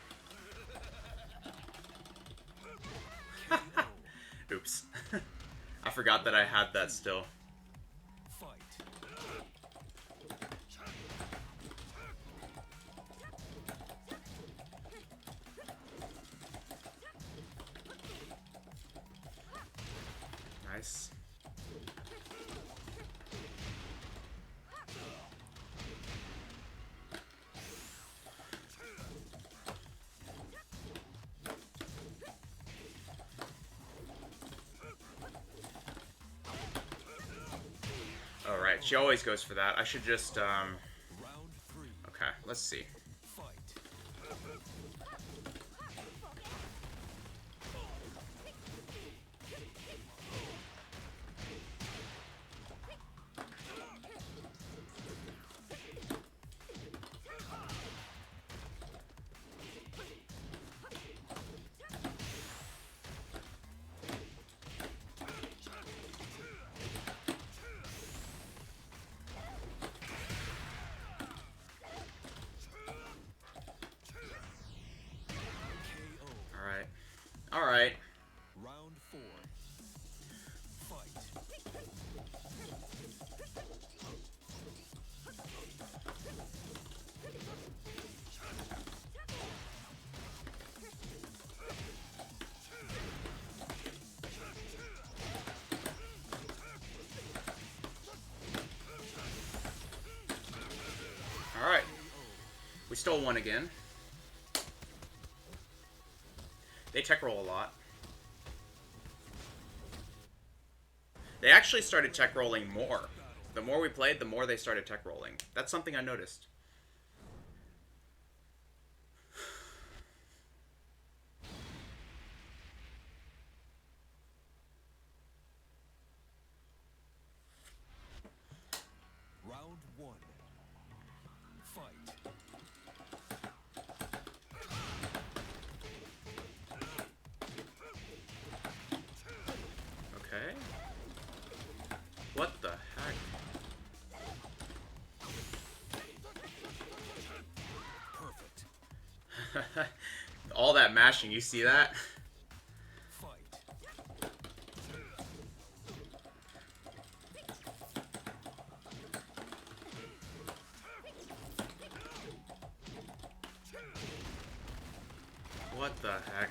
S1: Oops. I forgot that I had that still.
S2: Fight.
S1: Nice. Alright, she always goes for that. I should just,
S2: Round 3.
S1: okay, let's see.
S2: Fight.
S1: Alright. Alright.
S2: Round 4. Fight.
S1: Alright. We stole one again. They tech roll a lot. They actually started tech rolling more. The more we played, the more they started tech rolling. That's something I noticed.
S2: Round 1. Fight.
S1: Okay. What the heck?
S2: Perfect.
S1: All that mashing, you see that?
S2: Fight.
S1: What the heck?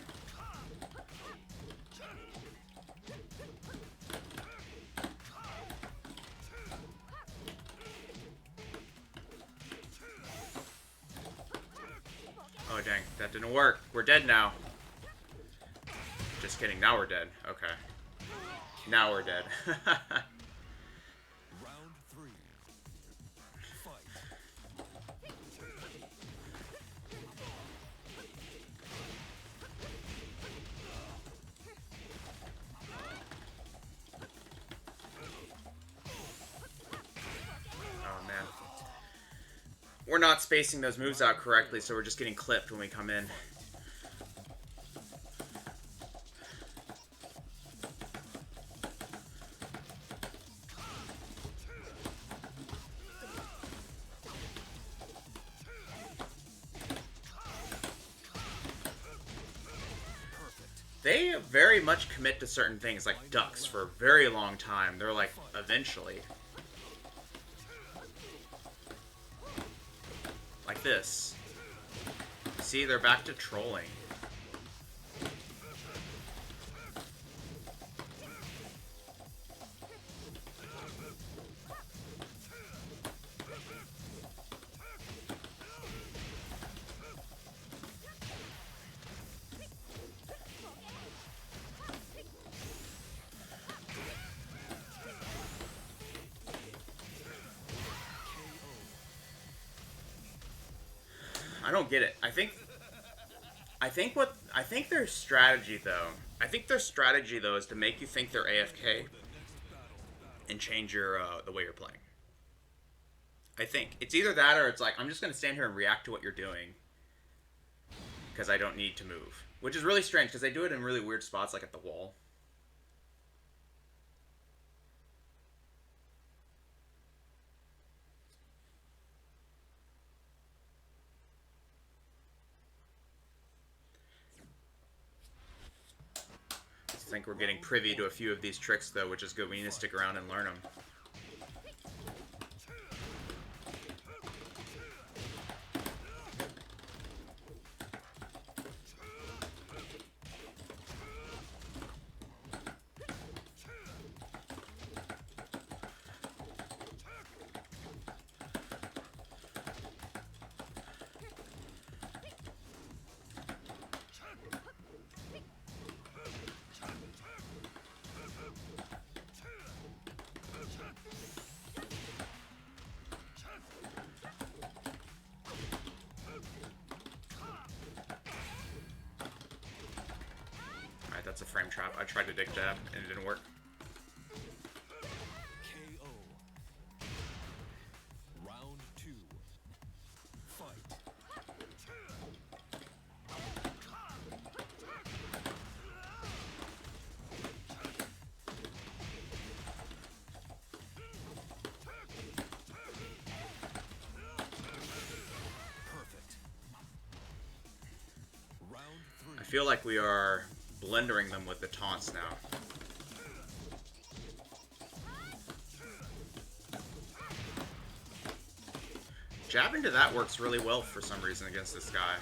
S1: Oh dang, that didn't work. We're dead now. Just kidding, now we're dead. Okay. Now we're dead.
S2: Round 3. Fight.
S1: Oh man. We're not spacing those moves out correctly, so we're just getting clipped when we come in. They very much commit to certain things, like ducks, for a very long time. They're like, eventually. Like this. See, they're back to trolling. don't get it. I think their strategy though. I think their strategy though is to make you think they're AFK and change your the way you're playing. I think it's either that or it's like I'm just gonna stand here and react to what you're doing because I don't need to move, which is really strange because they do it in really weird spots like at the wall. I think we're getting privy to a few of these tricks though, which is good. We need to stick around and learn them. That's a frame trap. I tried to dick jab and it didn't work.
S2: KO. Round 2. Fight. Perfect. Round 3.
S1: I feel like we are blendering them with the taunts now. Jab into that works really well for some reason against this guy.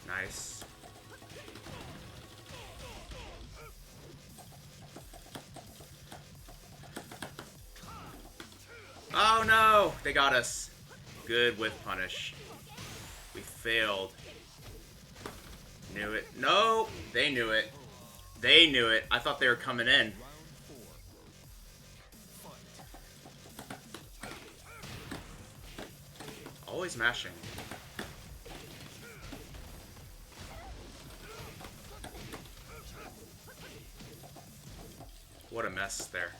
S1: Nice. Oh no! They got us. Good with punish. We failed. Knew it. No! They knew it. They knew it. I thought they were coming in. Always mashing. What a mess there.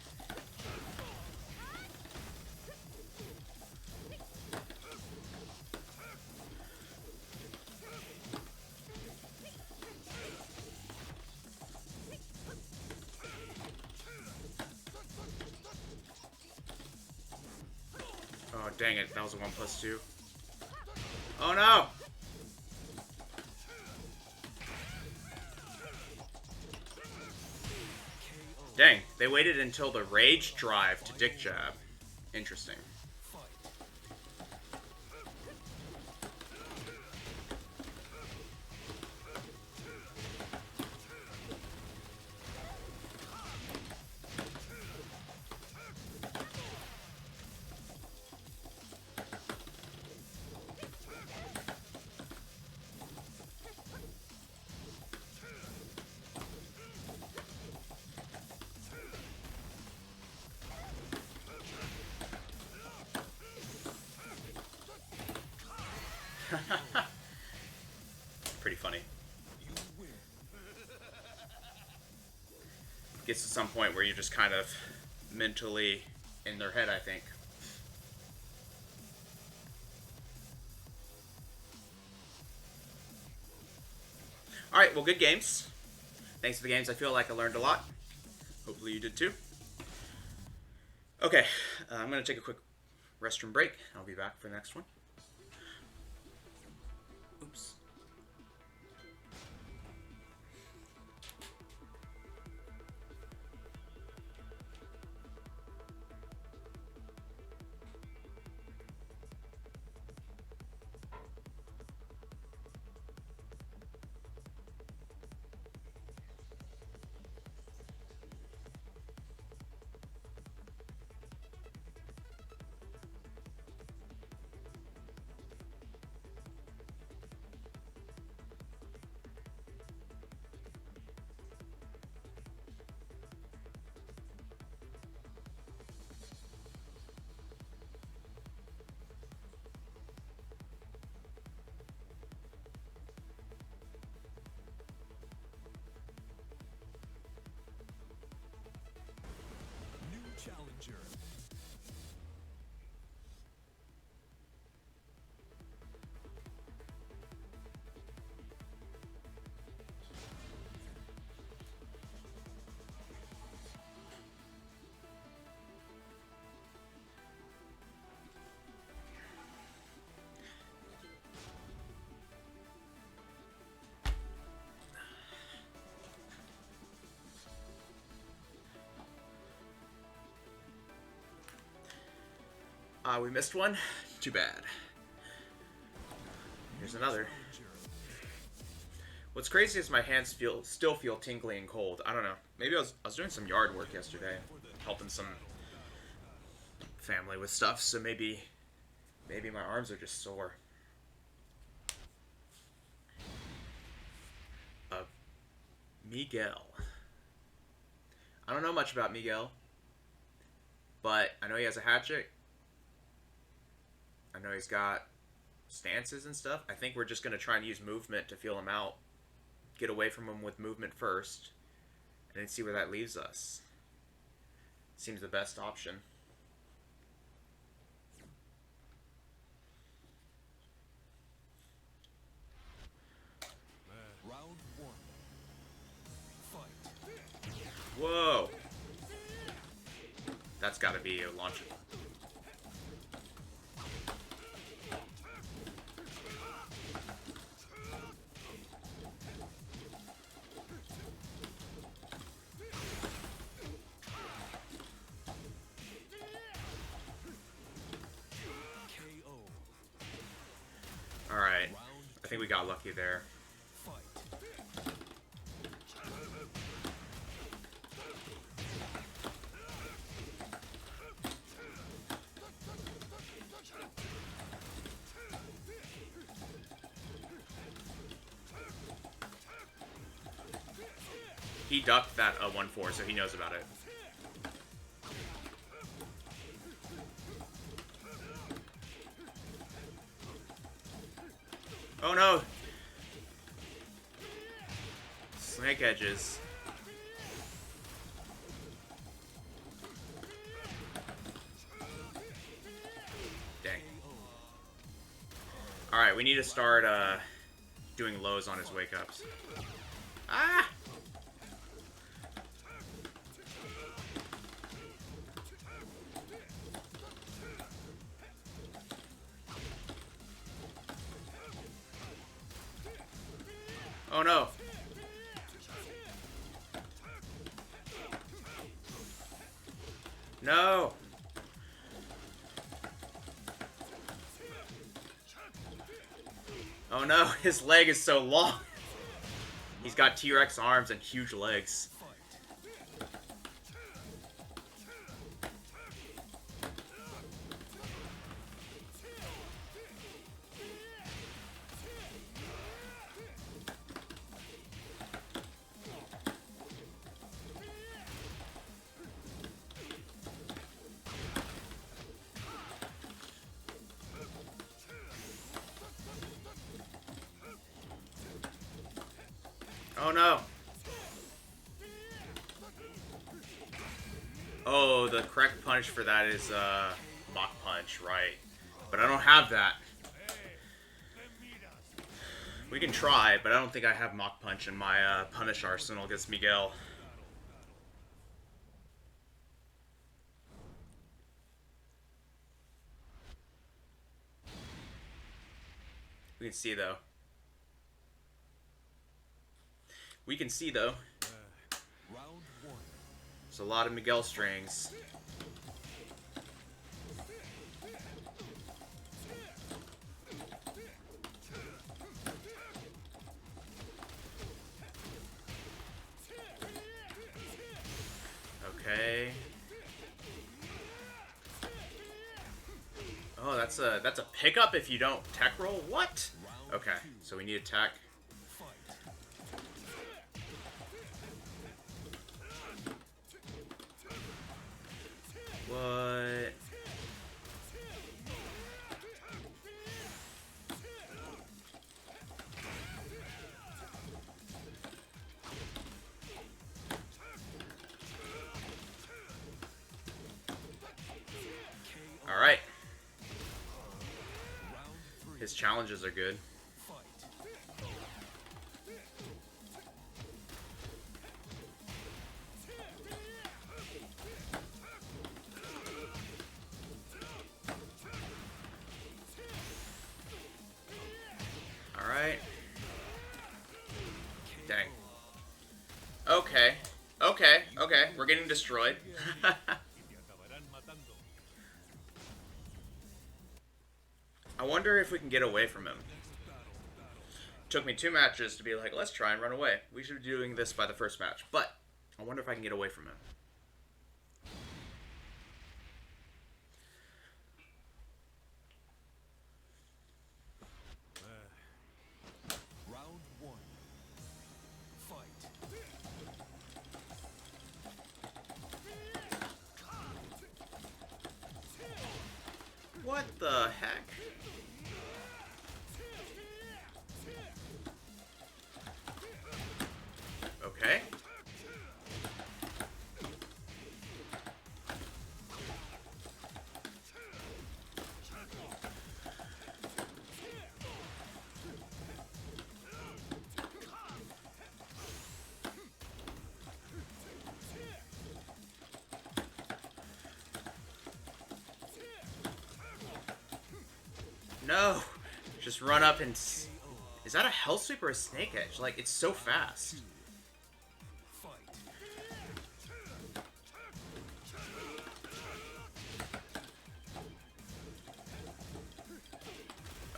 S1: Oh, dang it. That was a 1+2. Oh, no! Dang, they waited until the rage drive to dick jab. Interesting. Pretty funny. Gets to some point where you're just kind of mentally in their head, I think. Alright, well, good games. Thanks for the games. I feel like I learned a lot. Hopefully you did too. Okay, I'm going to take a quick restroom break. I'll be back for the next one. Oops.
S2: soldier.
S1: We missed one. Too bad. Here's another. What's crazy is my hands still feel tingly and cold. I don't know. Maybe I was doing some yard work yesterday, helping some family with stuff. So maybe my arms are just sore. Miguel. I don't know much about Miguel, but I know he has a hatchet. I know he's got stances and stuff. I think we're just going to try and use movement to feel him out. Get away from him with movement first, and then see where that leaves us. Seems the best option.
S2: Round one. Fight.
S1: Whoa! That's got to be a launcher. Alright, I think we got lucky there. He ducked that 1-4, so he knows about it. Oh no! Snake edges. Dang. Alright, we need to start doing lows on his wake-ups. Ah! Oh no! No! Oh no, his leg is so long! He's got T-Rex arms and huge legs. Oh no! Oh, the correct punch for that is Mach Punch, right? But I don't have that. We can try, but I don't think I have Mach Punch in my punish arsenal against Miguel. We can see though. We can see though.
S2: Round one.
S1: There's a lot of Miguel strings. Okay. Oh, that's a pickup if you don't tech roll? What? Okay, so we need a tech. What? Alright.
S2: Round 3.
S1: His challenges are good.
S2: Fight.
S1: Alright. Dang. Okay. Okay. Okay. We're getting destroyed. I wonder if we can get away from him. Took me 2 matches to be like, let's try and run away. We should be doing this by the first match. But I wonder if I can get away from him.
S2: Round 1. Fight.
S1: What the heck? Okay. No! Just run up and... Is that a Hell Sweep or a Snake Edge? Like, it's so fast.
S2: Fight.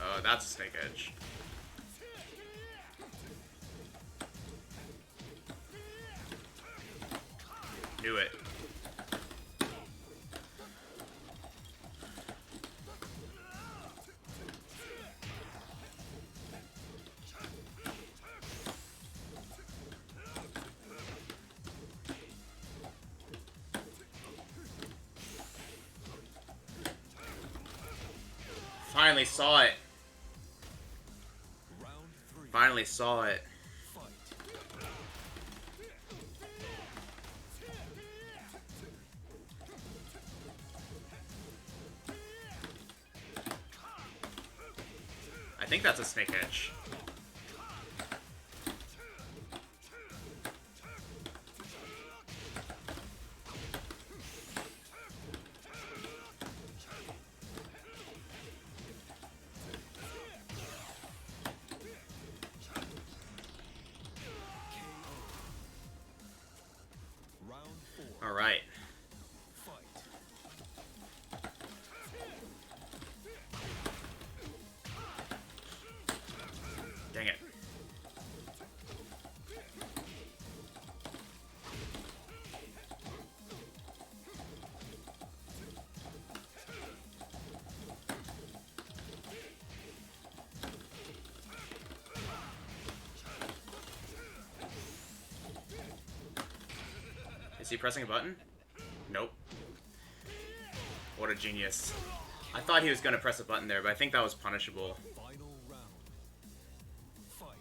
S1: Oh, that's a Snake Edge. Knew it. Finally saw it.
S2: Round 3.
S1: Finally saw it.
S2: Fight.
S1: I think that's a Snake Edge.
S2: Round 4.
S1: Alright.
S2: Fight.
S1: Dang it. Is he pressing a button? Nope. What a genius. I thought he was going to press a button there, but I think that was punishable.
S2: Final round. Fight.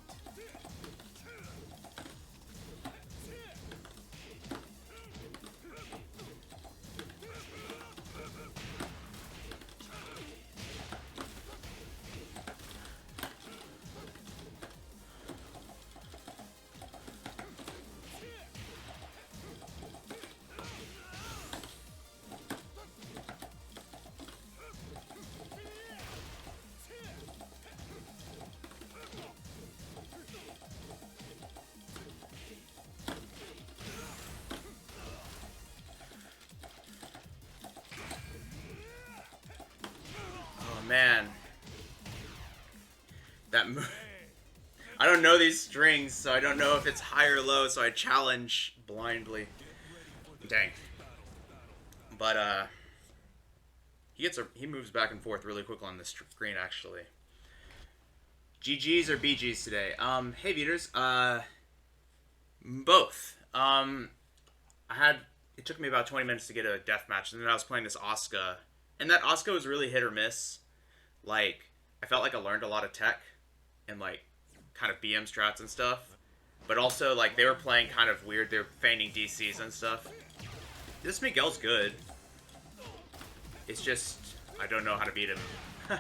S1: Oh, man. That move. I don't know these strings, so I don't know if it's high or low, so I challenge blindly. Dang. But, he moves back and forth really quick on the screen, actually. GGs or BGs today? Hey, viewers, both. It took me about 20 minutes to get a death match, and then I was playing this Asuka, and that Asuka was really hit or miss. Like, I felt like I learned a lot of tech, and, like, kind of BM strats and stuff. But also, like, they were playing kind of weird. They were feigning DCs and stuff. This Miguel's good. It's just, I don't know how to beat him. I'm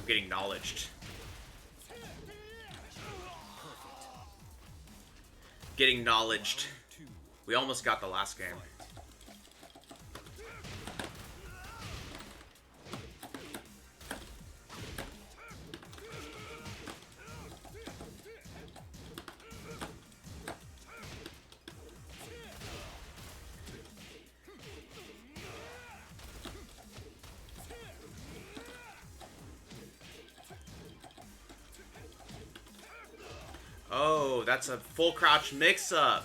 S1: getting knowledged. Getting knowledged. We almost got the last game. Oh, that's a full crouch mix-up.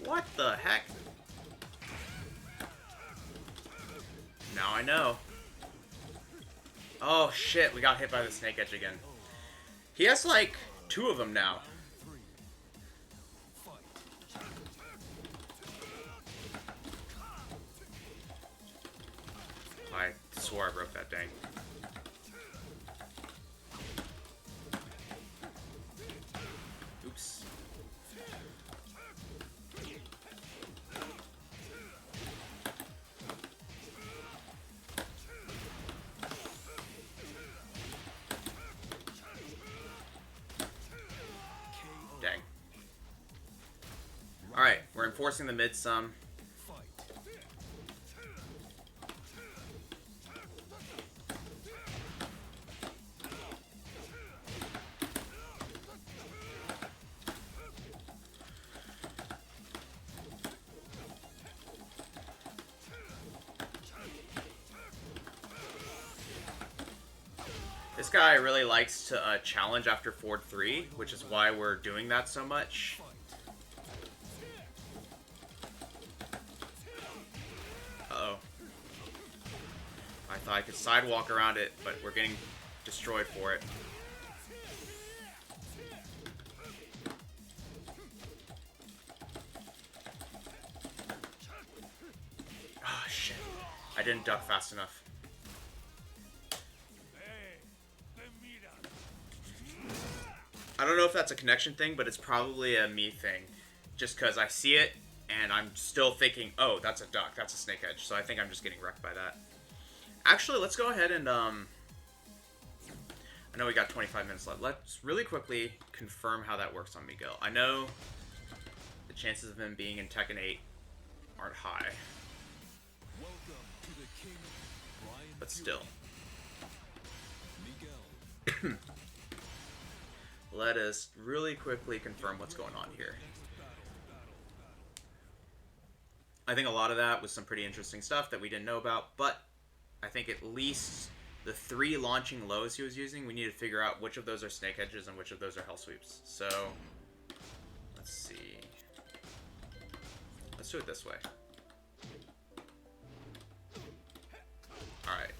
S1: What the heck? Now I know. Oh shit, we got hit by the snake edge again. He has like 2 of them now. I swore I broke that thing. Oops. Dang. Alright, we're enforcing the mid some. This guy really likes to challenge after forward 3, which is why we're doing that so much. Uh-oh. I thought I could sidewalk around it, but we're getting destroyed for it. Oh, shit. I didn't duck fast enough. I don't know if that's a connection thing, but it's probably a me thing. Just because I see it, and I'm still thinking, oh, that's a duck, that's a snake edge. So I think I'm just getting wrecked by that. Actually, let's go ahead and, I know we got 25 minutes left. Let's really quickly confirm how that works on Miguel. I know the chances of him being in Tekken 8 aren't high. But still.
S2: Miguel.
S1: Let us really quickly confirm what's going on here. I think a lot of that was some pretty interesting stuff that we didn't know about, but I think at least the 3 launching lows he was using, we need to figure out which of those are snake edges and which of those are hell sweeps. So, let's see. Let's do it this way. Alright.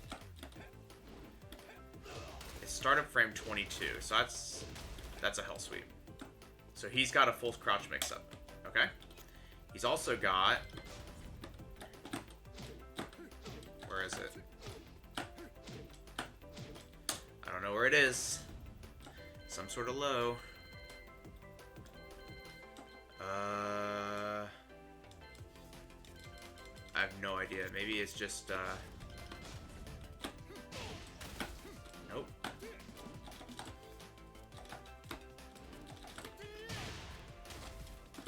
S1: It's startup frame 22, so that's a hell sweep. So he's got a full crouch mix-up. Okay? He's also got... Where is it? I don't know where it is. Some sort of low. I have no idea. Maybe it's just, Nope.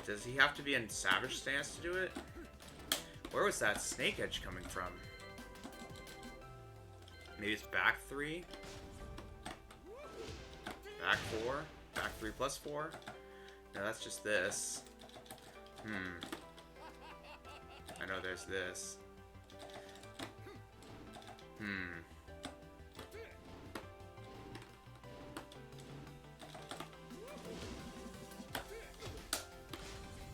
S1: Does he have to be in Savage stance to do it? Where was that snake edge coming from? Maybe it's back 3? Back 4? Back 3 plus 4? No, that's just this. I know there's this.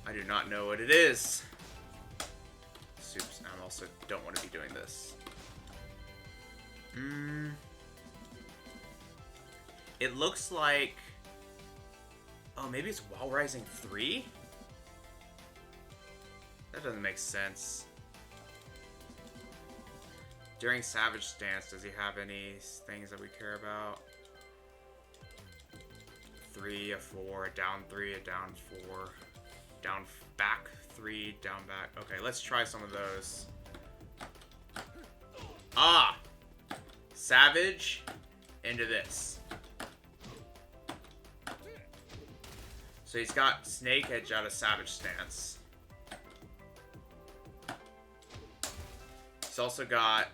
S1: I do not know what it is. Oops, I also don't want to be doing this. It looks like... Oh, maybe it's Wall Rising 3? That doesn't make sense. During Savage Stance, does he have any things that we care about? 3, a 4, a down 3, a down 4, down back 3 down back. Okay, let's try some of those. Ah! Savage into this. So he's got Snake Edge out of Savage stance. He's also got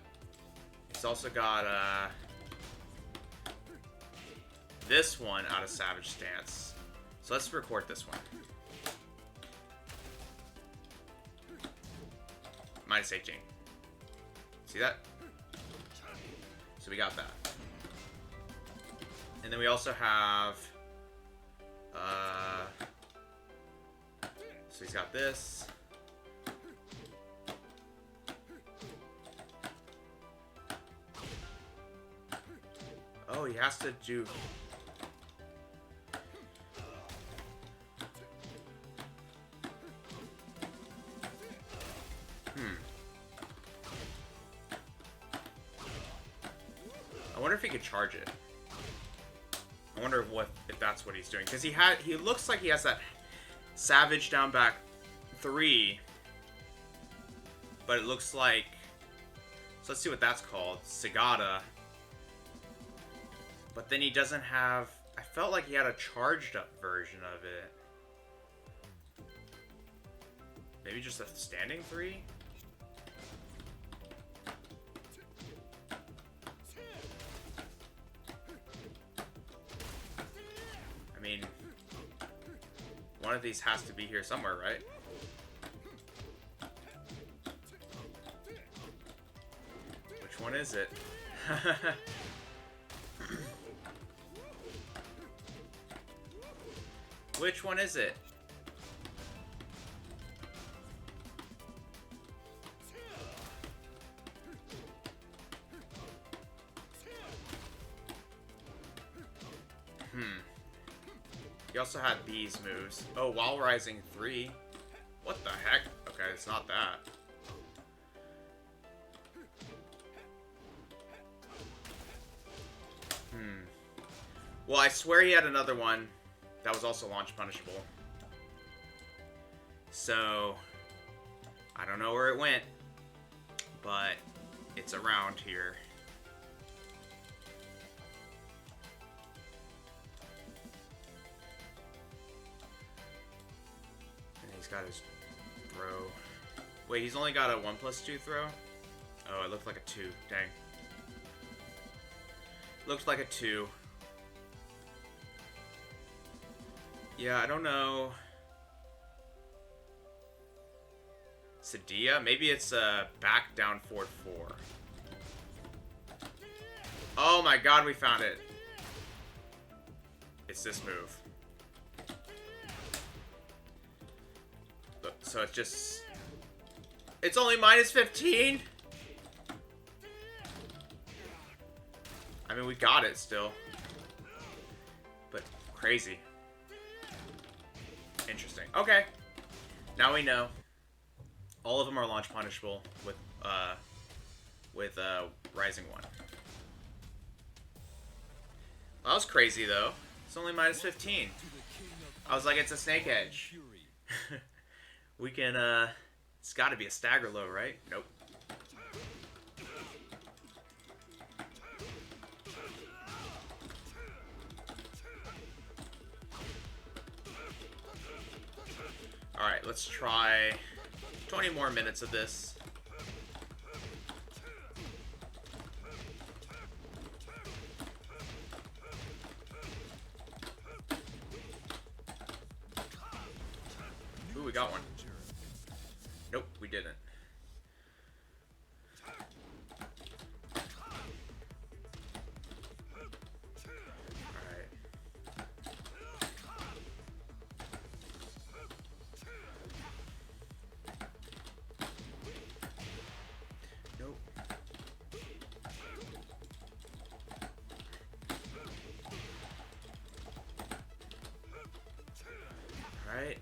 S1: this one out of Savage stance. So let's record this one. Minus 18. See that? So we got that. And then we also have so he's got this. Oh, he has to do... I wonder if he could charge it. I wonder if that's what he's doing, because he looks like he has that Savage down back 3, but it looks like, so let's see what that's called, Sagata. But then he doesn't have, I felt like he had a charged up version of it. Maybe just a standing 3? I mean, one of these has to be here somewhere, right? Which one is it? Which one is it? He also had these moves. Oh, While Rising 3. What the heck? Okay, it's not that. Well, I swear he had another one that was also launch punishable. So, I don't know where it went, but it's around here. And he's got his throw. Wait, he's only got a 1+2 throw? Oh, it looked like a 2. Dang. Looked like a 2. Yeah, I don't know. Sadia? Maybe it's back down forward 4. Oh my god, we found it. It's this move. So it's just... It's only minus 15? I mean, we got it still. But crazy. Interesting. Okay. Now we know. All of them are launch punishable with Rising 1. That was crazy though. It's only minus 15. I was like, it's a Snake Edge. We can it's gotta be a stagger low, right? Nope. Alright, let's try 20 more minutes of this. Ooh, we got one. Nope, we didn't. Alright.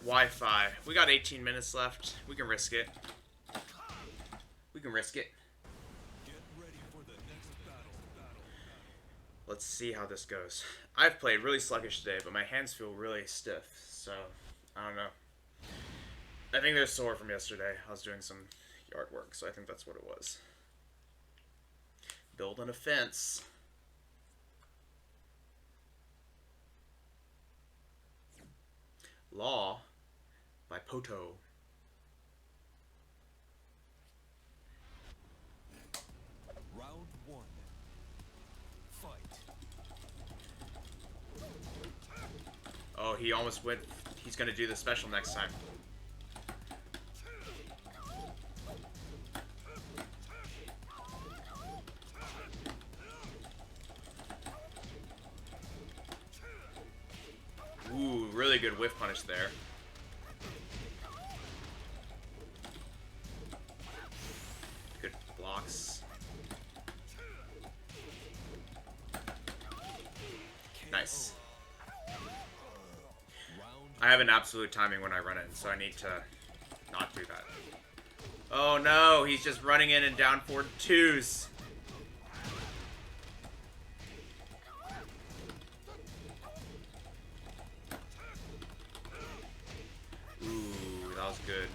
S1: Wi-Fi. We got 18 minutes left. We can risk it. We can risk it.
S2: Get ready for the next battle.
S1: Let's see how this goes. I've played really sluggish today, but my hands feel really stiff, so I don't know. I think they're sore from yesterday. I was doing some yard work, so I think that's what it was. Building a fence. Law by Poto.
S2: Round 1. Fight.
S1: Oh, he almost went. He's gonna do the special next time. Ooh, really good whiff punish there. Good blocks. Nice. I have an absolute timing when I run it, so I need to not do that. Oh no, he's just running in and down 4-2s. Ooh, that was good.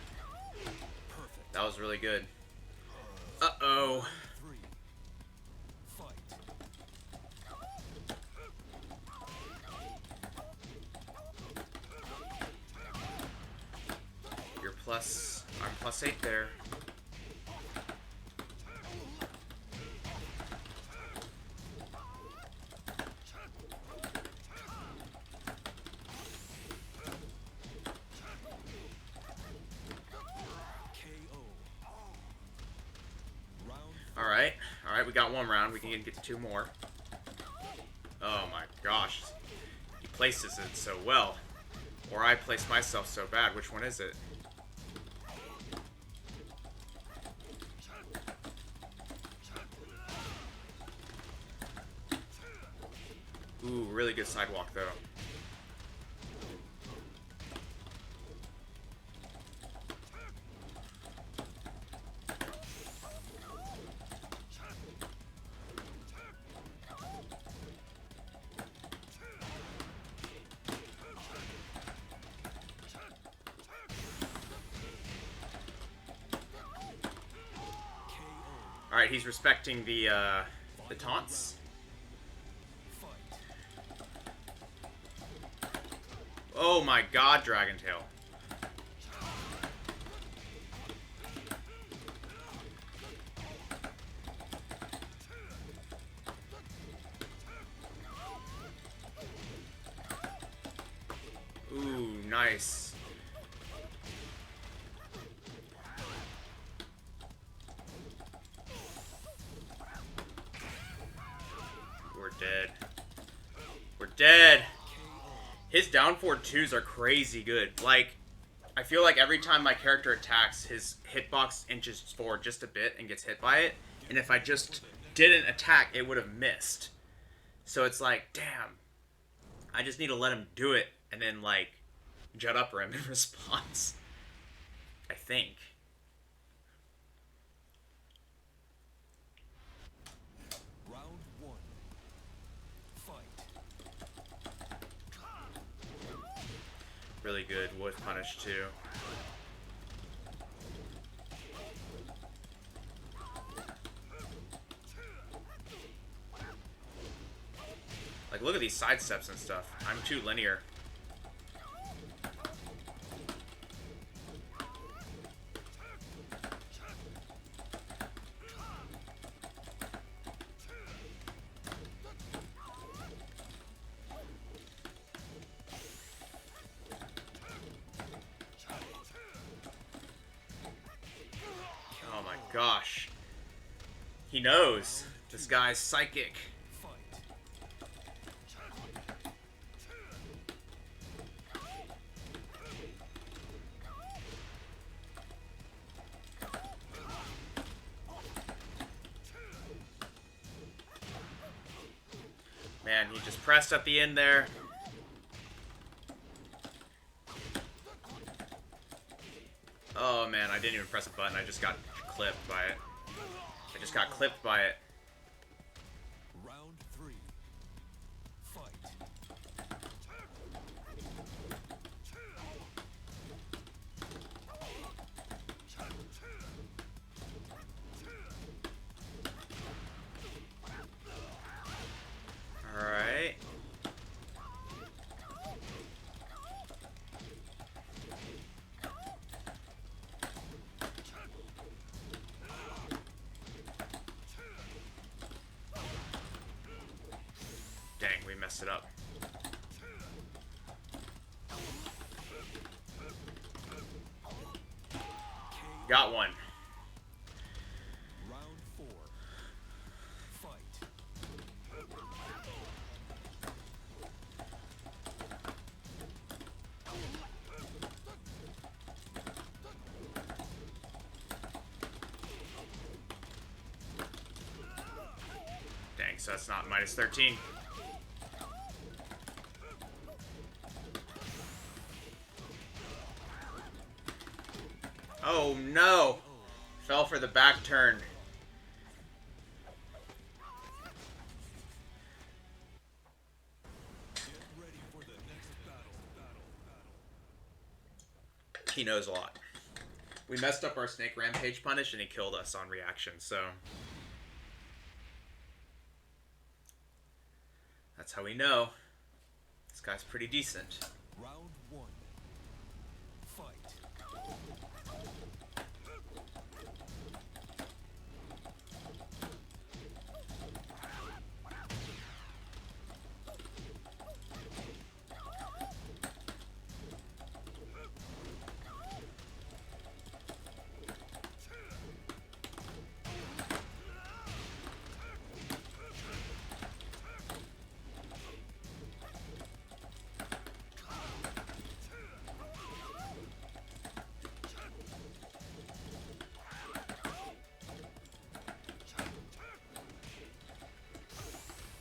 S1: That was really good. Uh-oh.
S2: 3. Fight.
S1: You're plus... I'm +8 there. Alright, we got 1 round. We can get 2 more. Oh my gosh. He places it so well. Or I place myself so bad. Which one is it? Ooh, really good sidewalk though. Alright, he's respecting the taunts. Oh my god, Dragon Tail. Ooh, nice. We're dead. We're dead. His down 4-2s are crazy good. Like, I feel like every time my character attacks, his hitbox inches forward just a bit and gets hit by it. And if I just didn't attack, it would have missed. So it's like, damn. I just need to let him do it and then, like, jut upper him in response. I think.
S2: Round 1. Fight.
S1: Really good whiff punish too. Like, look at these side steps and stuff. I'm too linear. Oh my gosh. He knows. This guy's psychic. Man, he just pressed at the end there. Oh man, I didn't even press a button. I just got clipped by it. I just got clipped by it.
S2: Round 3. Fight.
S1: Alright. Dang, we messed it up. Got one.
S2: Round 4. Fight.
S1: Dang, so that's not minus 13. Oh no! Fell for the back turn.
S2: Get ready for the next battle.
S1: He knows a lot. We messed up our Snake Rampage punish and he killed us on reaction, so... That's how we know. This guy's pretty decent.
S2: Round 1. Fight.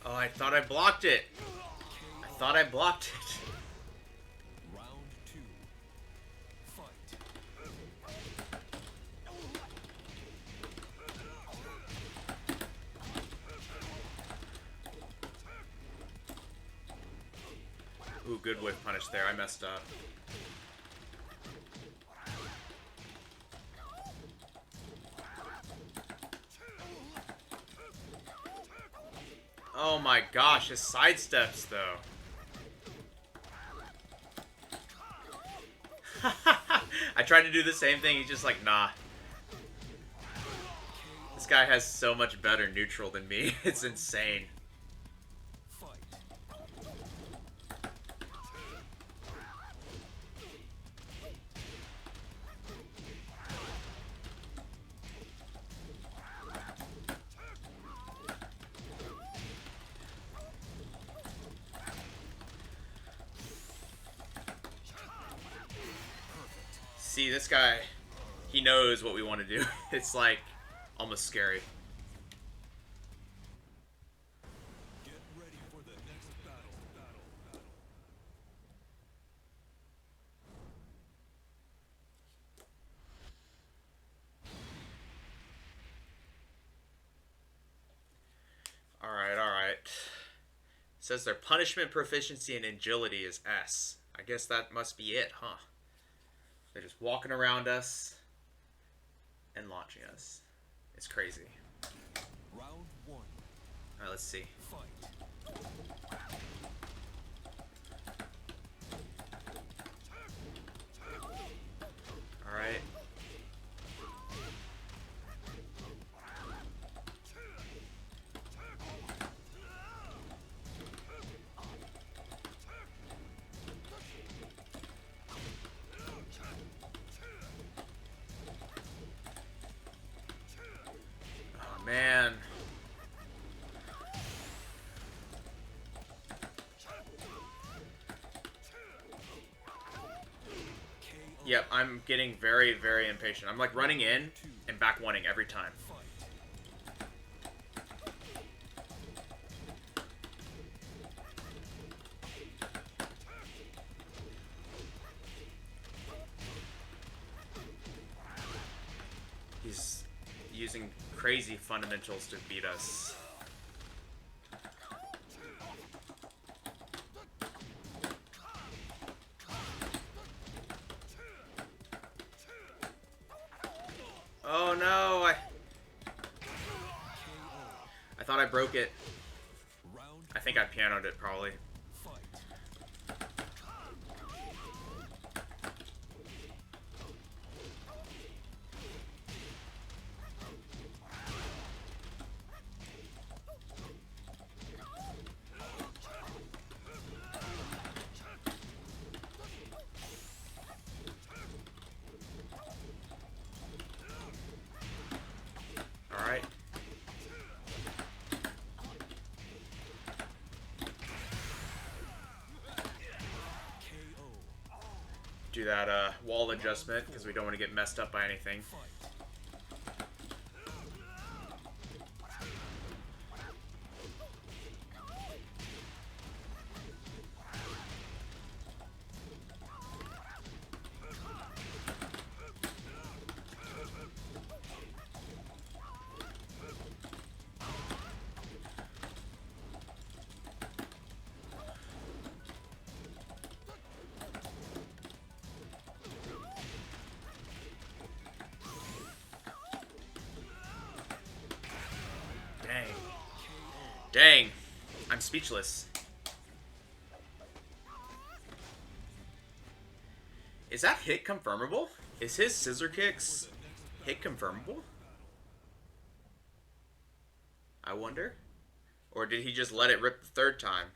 S1: Oh, I thought I blocked it. I thought I blocked it.
S2: Round 2. Fight.
S1: Ooh, good whip punish there. I messed up. Oh my gosh, his sidesteps though. I tried to do the same thing, he's just like, nah. This guy has so much better neutral than me. It's insane.
S2: Fight.
S1: See, this guy, he knows what we want to do. It's like almost scary.
S2: Get ready for the next battle.
S1: Alright, alright. Says their punishment proficiency and agility is S. I guess that must be it, huh? They're just walking around us and launching us. It's crazy.
S2: Round 1.
S1: Alright, let's see.
S2: Fight.
S1: Alright. Oh, man. Yep, I'm getting very, very impatient. I'm like running in and back wanting every time. using crazy fundamentals to beat us. Oh no, I thought I broke it. I think I pianoed it probably. Alright. Do that wall adjustment because we don't want to get messed up by anything. Dang. I'm speechless. Is that hit confirmable? Is his scissor kicks hit confirmable? I wonder. Or did he just let it rip the third time?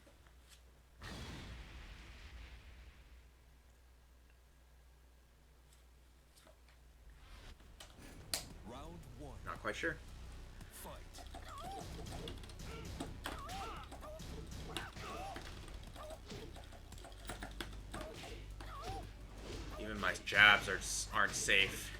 S2: Round one.
S1: Not quite sure.
S2: Fight.
S1: Even my jabs aren't safe.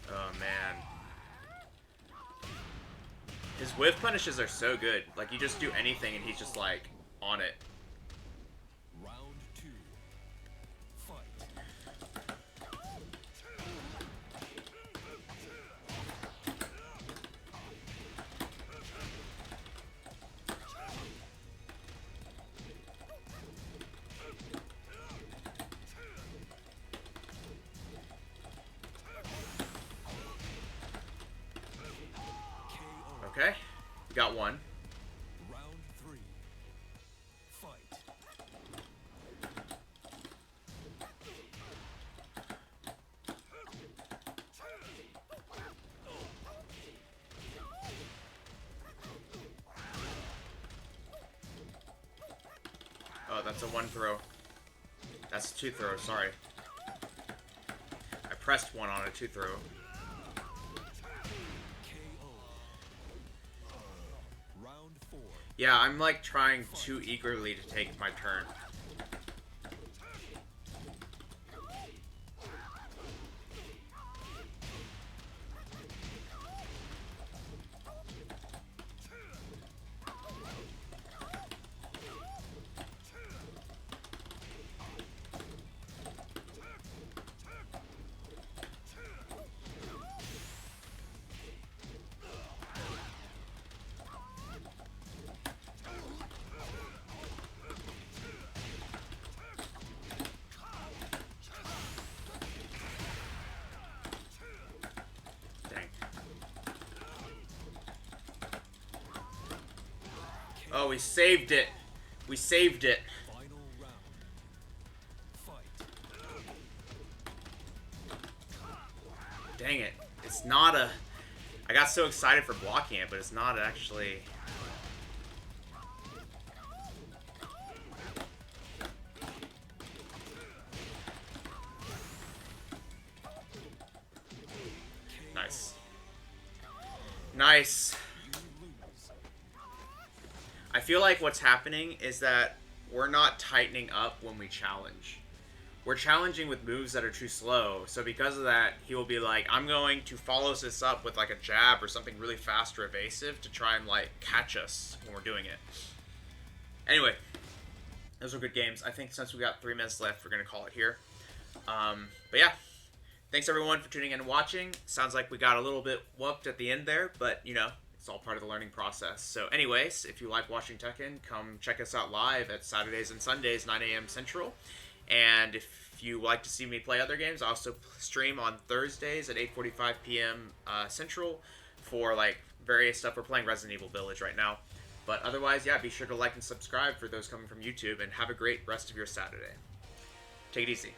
S1: Oh man. His whiff punishes are so good. Like you just do anything and he's just like on it.
S2: Round two. Fight.
S1: Okay. We got one.
S2: Round three. Fight.
S1: Oh, that's a one throw. That's a two throw, sorry. I pressed one on a two throw.
S2: Round four.
S1: Yeah, I'm like trying too eagerly to take my turn. Dang. Oh, we saved it. We saved it.
S2: Final round. Fight.
S1: Dang it. It's not a... I got so excited for blocking it, but it's not actually... Nice. Nice.
S2: You lose.
S1: I feel like what's happening is that we're not tightening up when we challenge. we're challenging with moves that are too slow. So because of that, he will be like, I'm going to follow this up with like a jab or something really fast or evasive to try and like catch us when we're doing it. Anyway, those were good games. I think since we got 3 minutes left, we're gonna call it here. But yeah, thanks everyone for tuning in and watching. Sounds like we got a little bit whooped at the end there, but you know, it's all part of the learning process. So anyways, if you like watching Tekken, come check us out live at Saturdays and Sundays, 9 a.m. Central. And if you like to see me play other games, I also stream on Thursdays at 8:45 p.m. Central for like various stuff. We're playing Resident Evil Village right now. But otherwise, yeah, be sure to like and subscribe for those coming from YouTube, and have a great rest of your Saturday. Take it easy.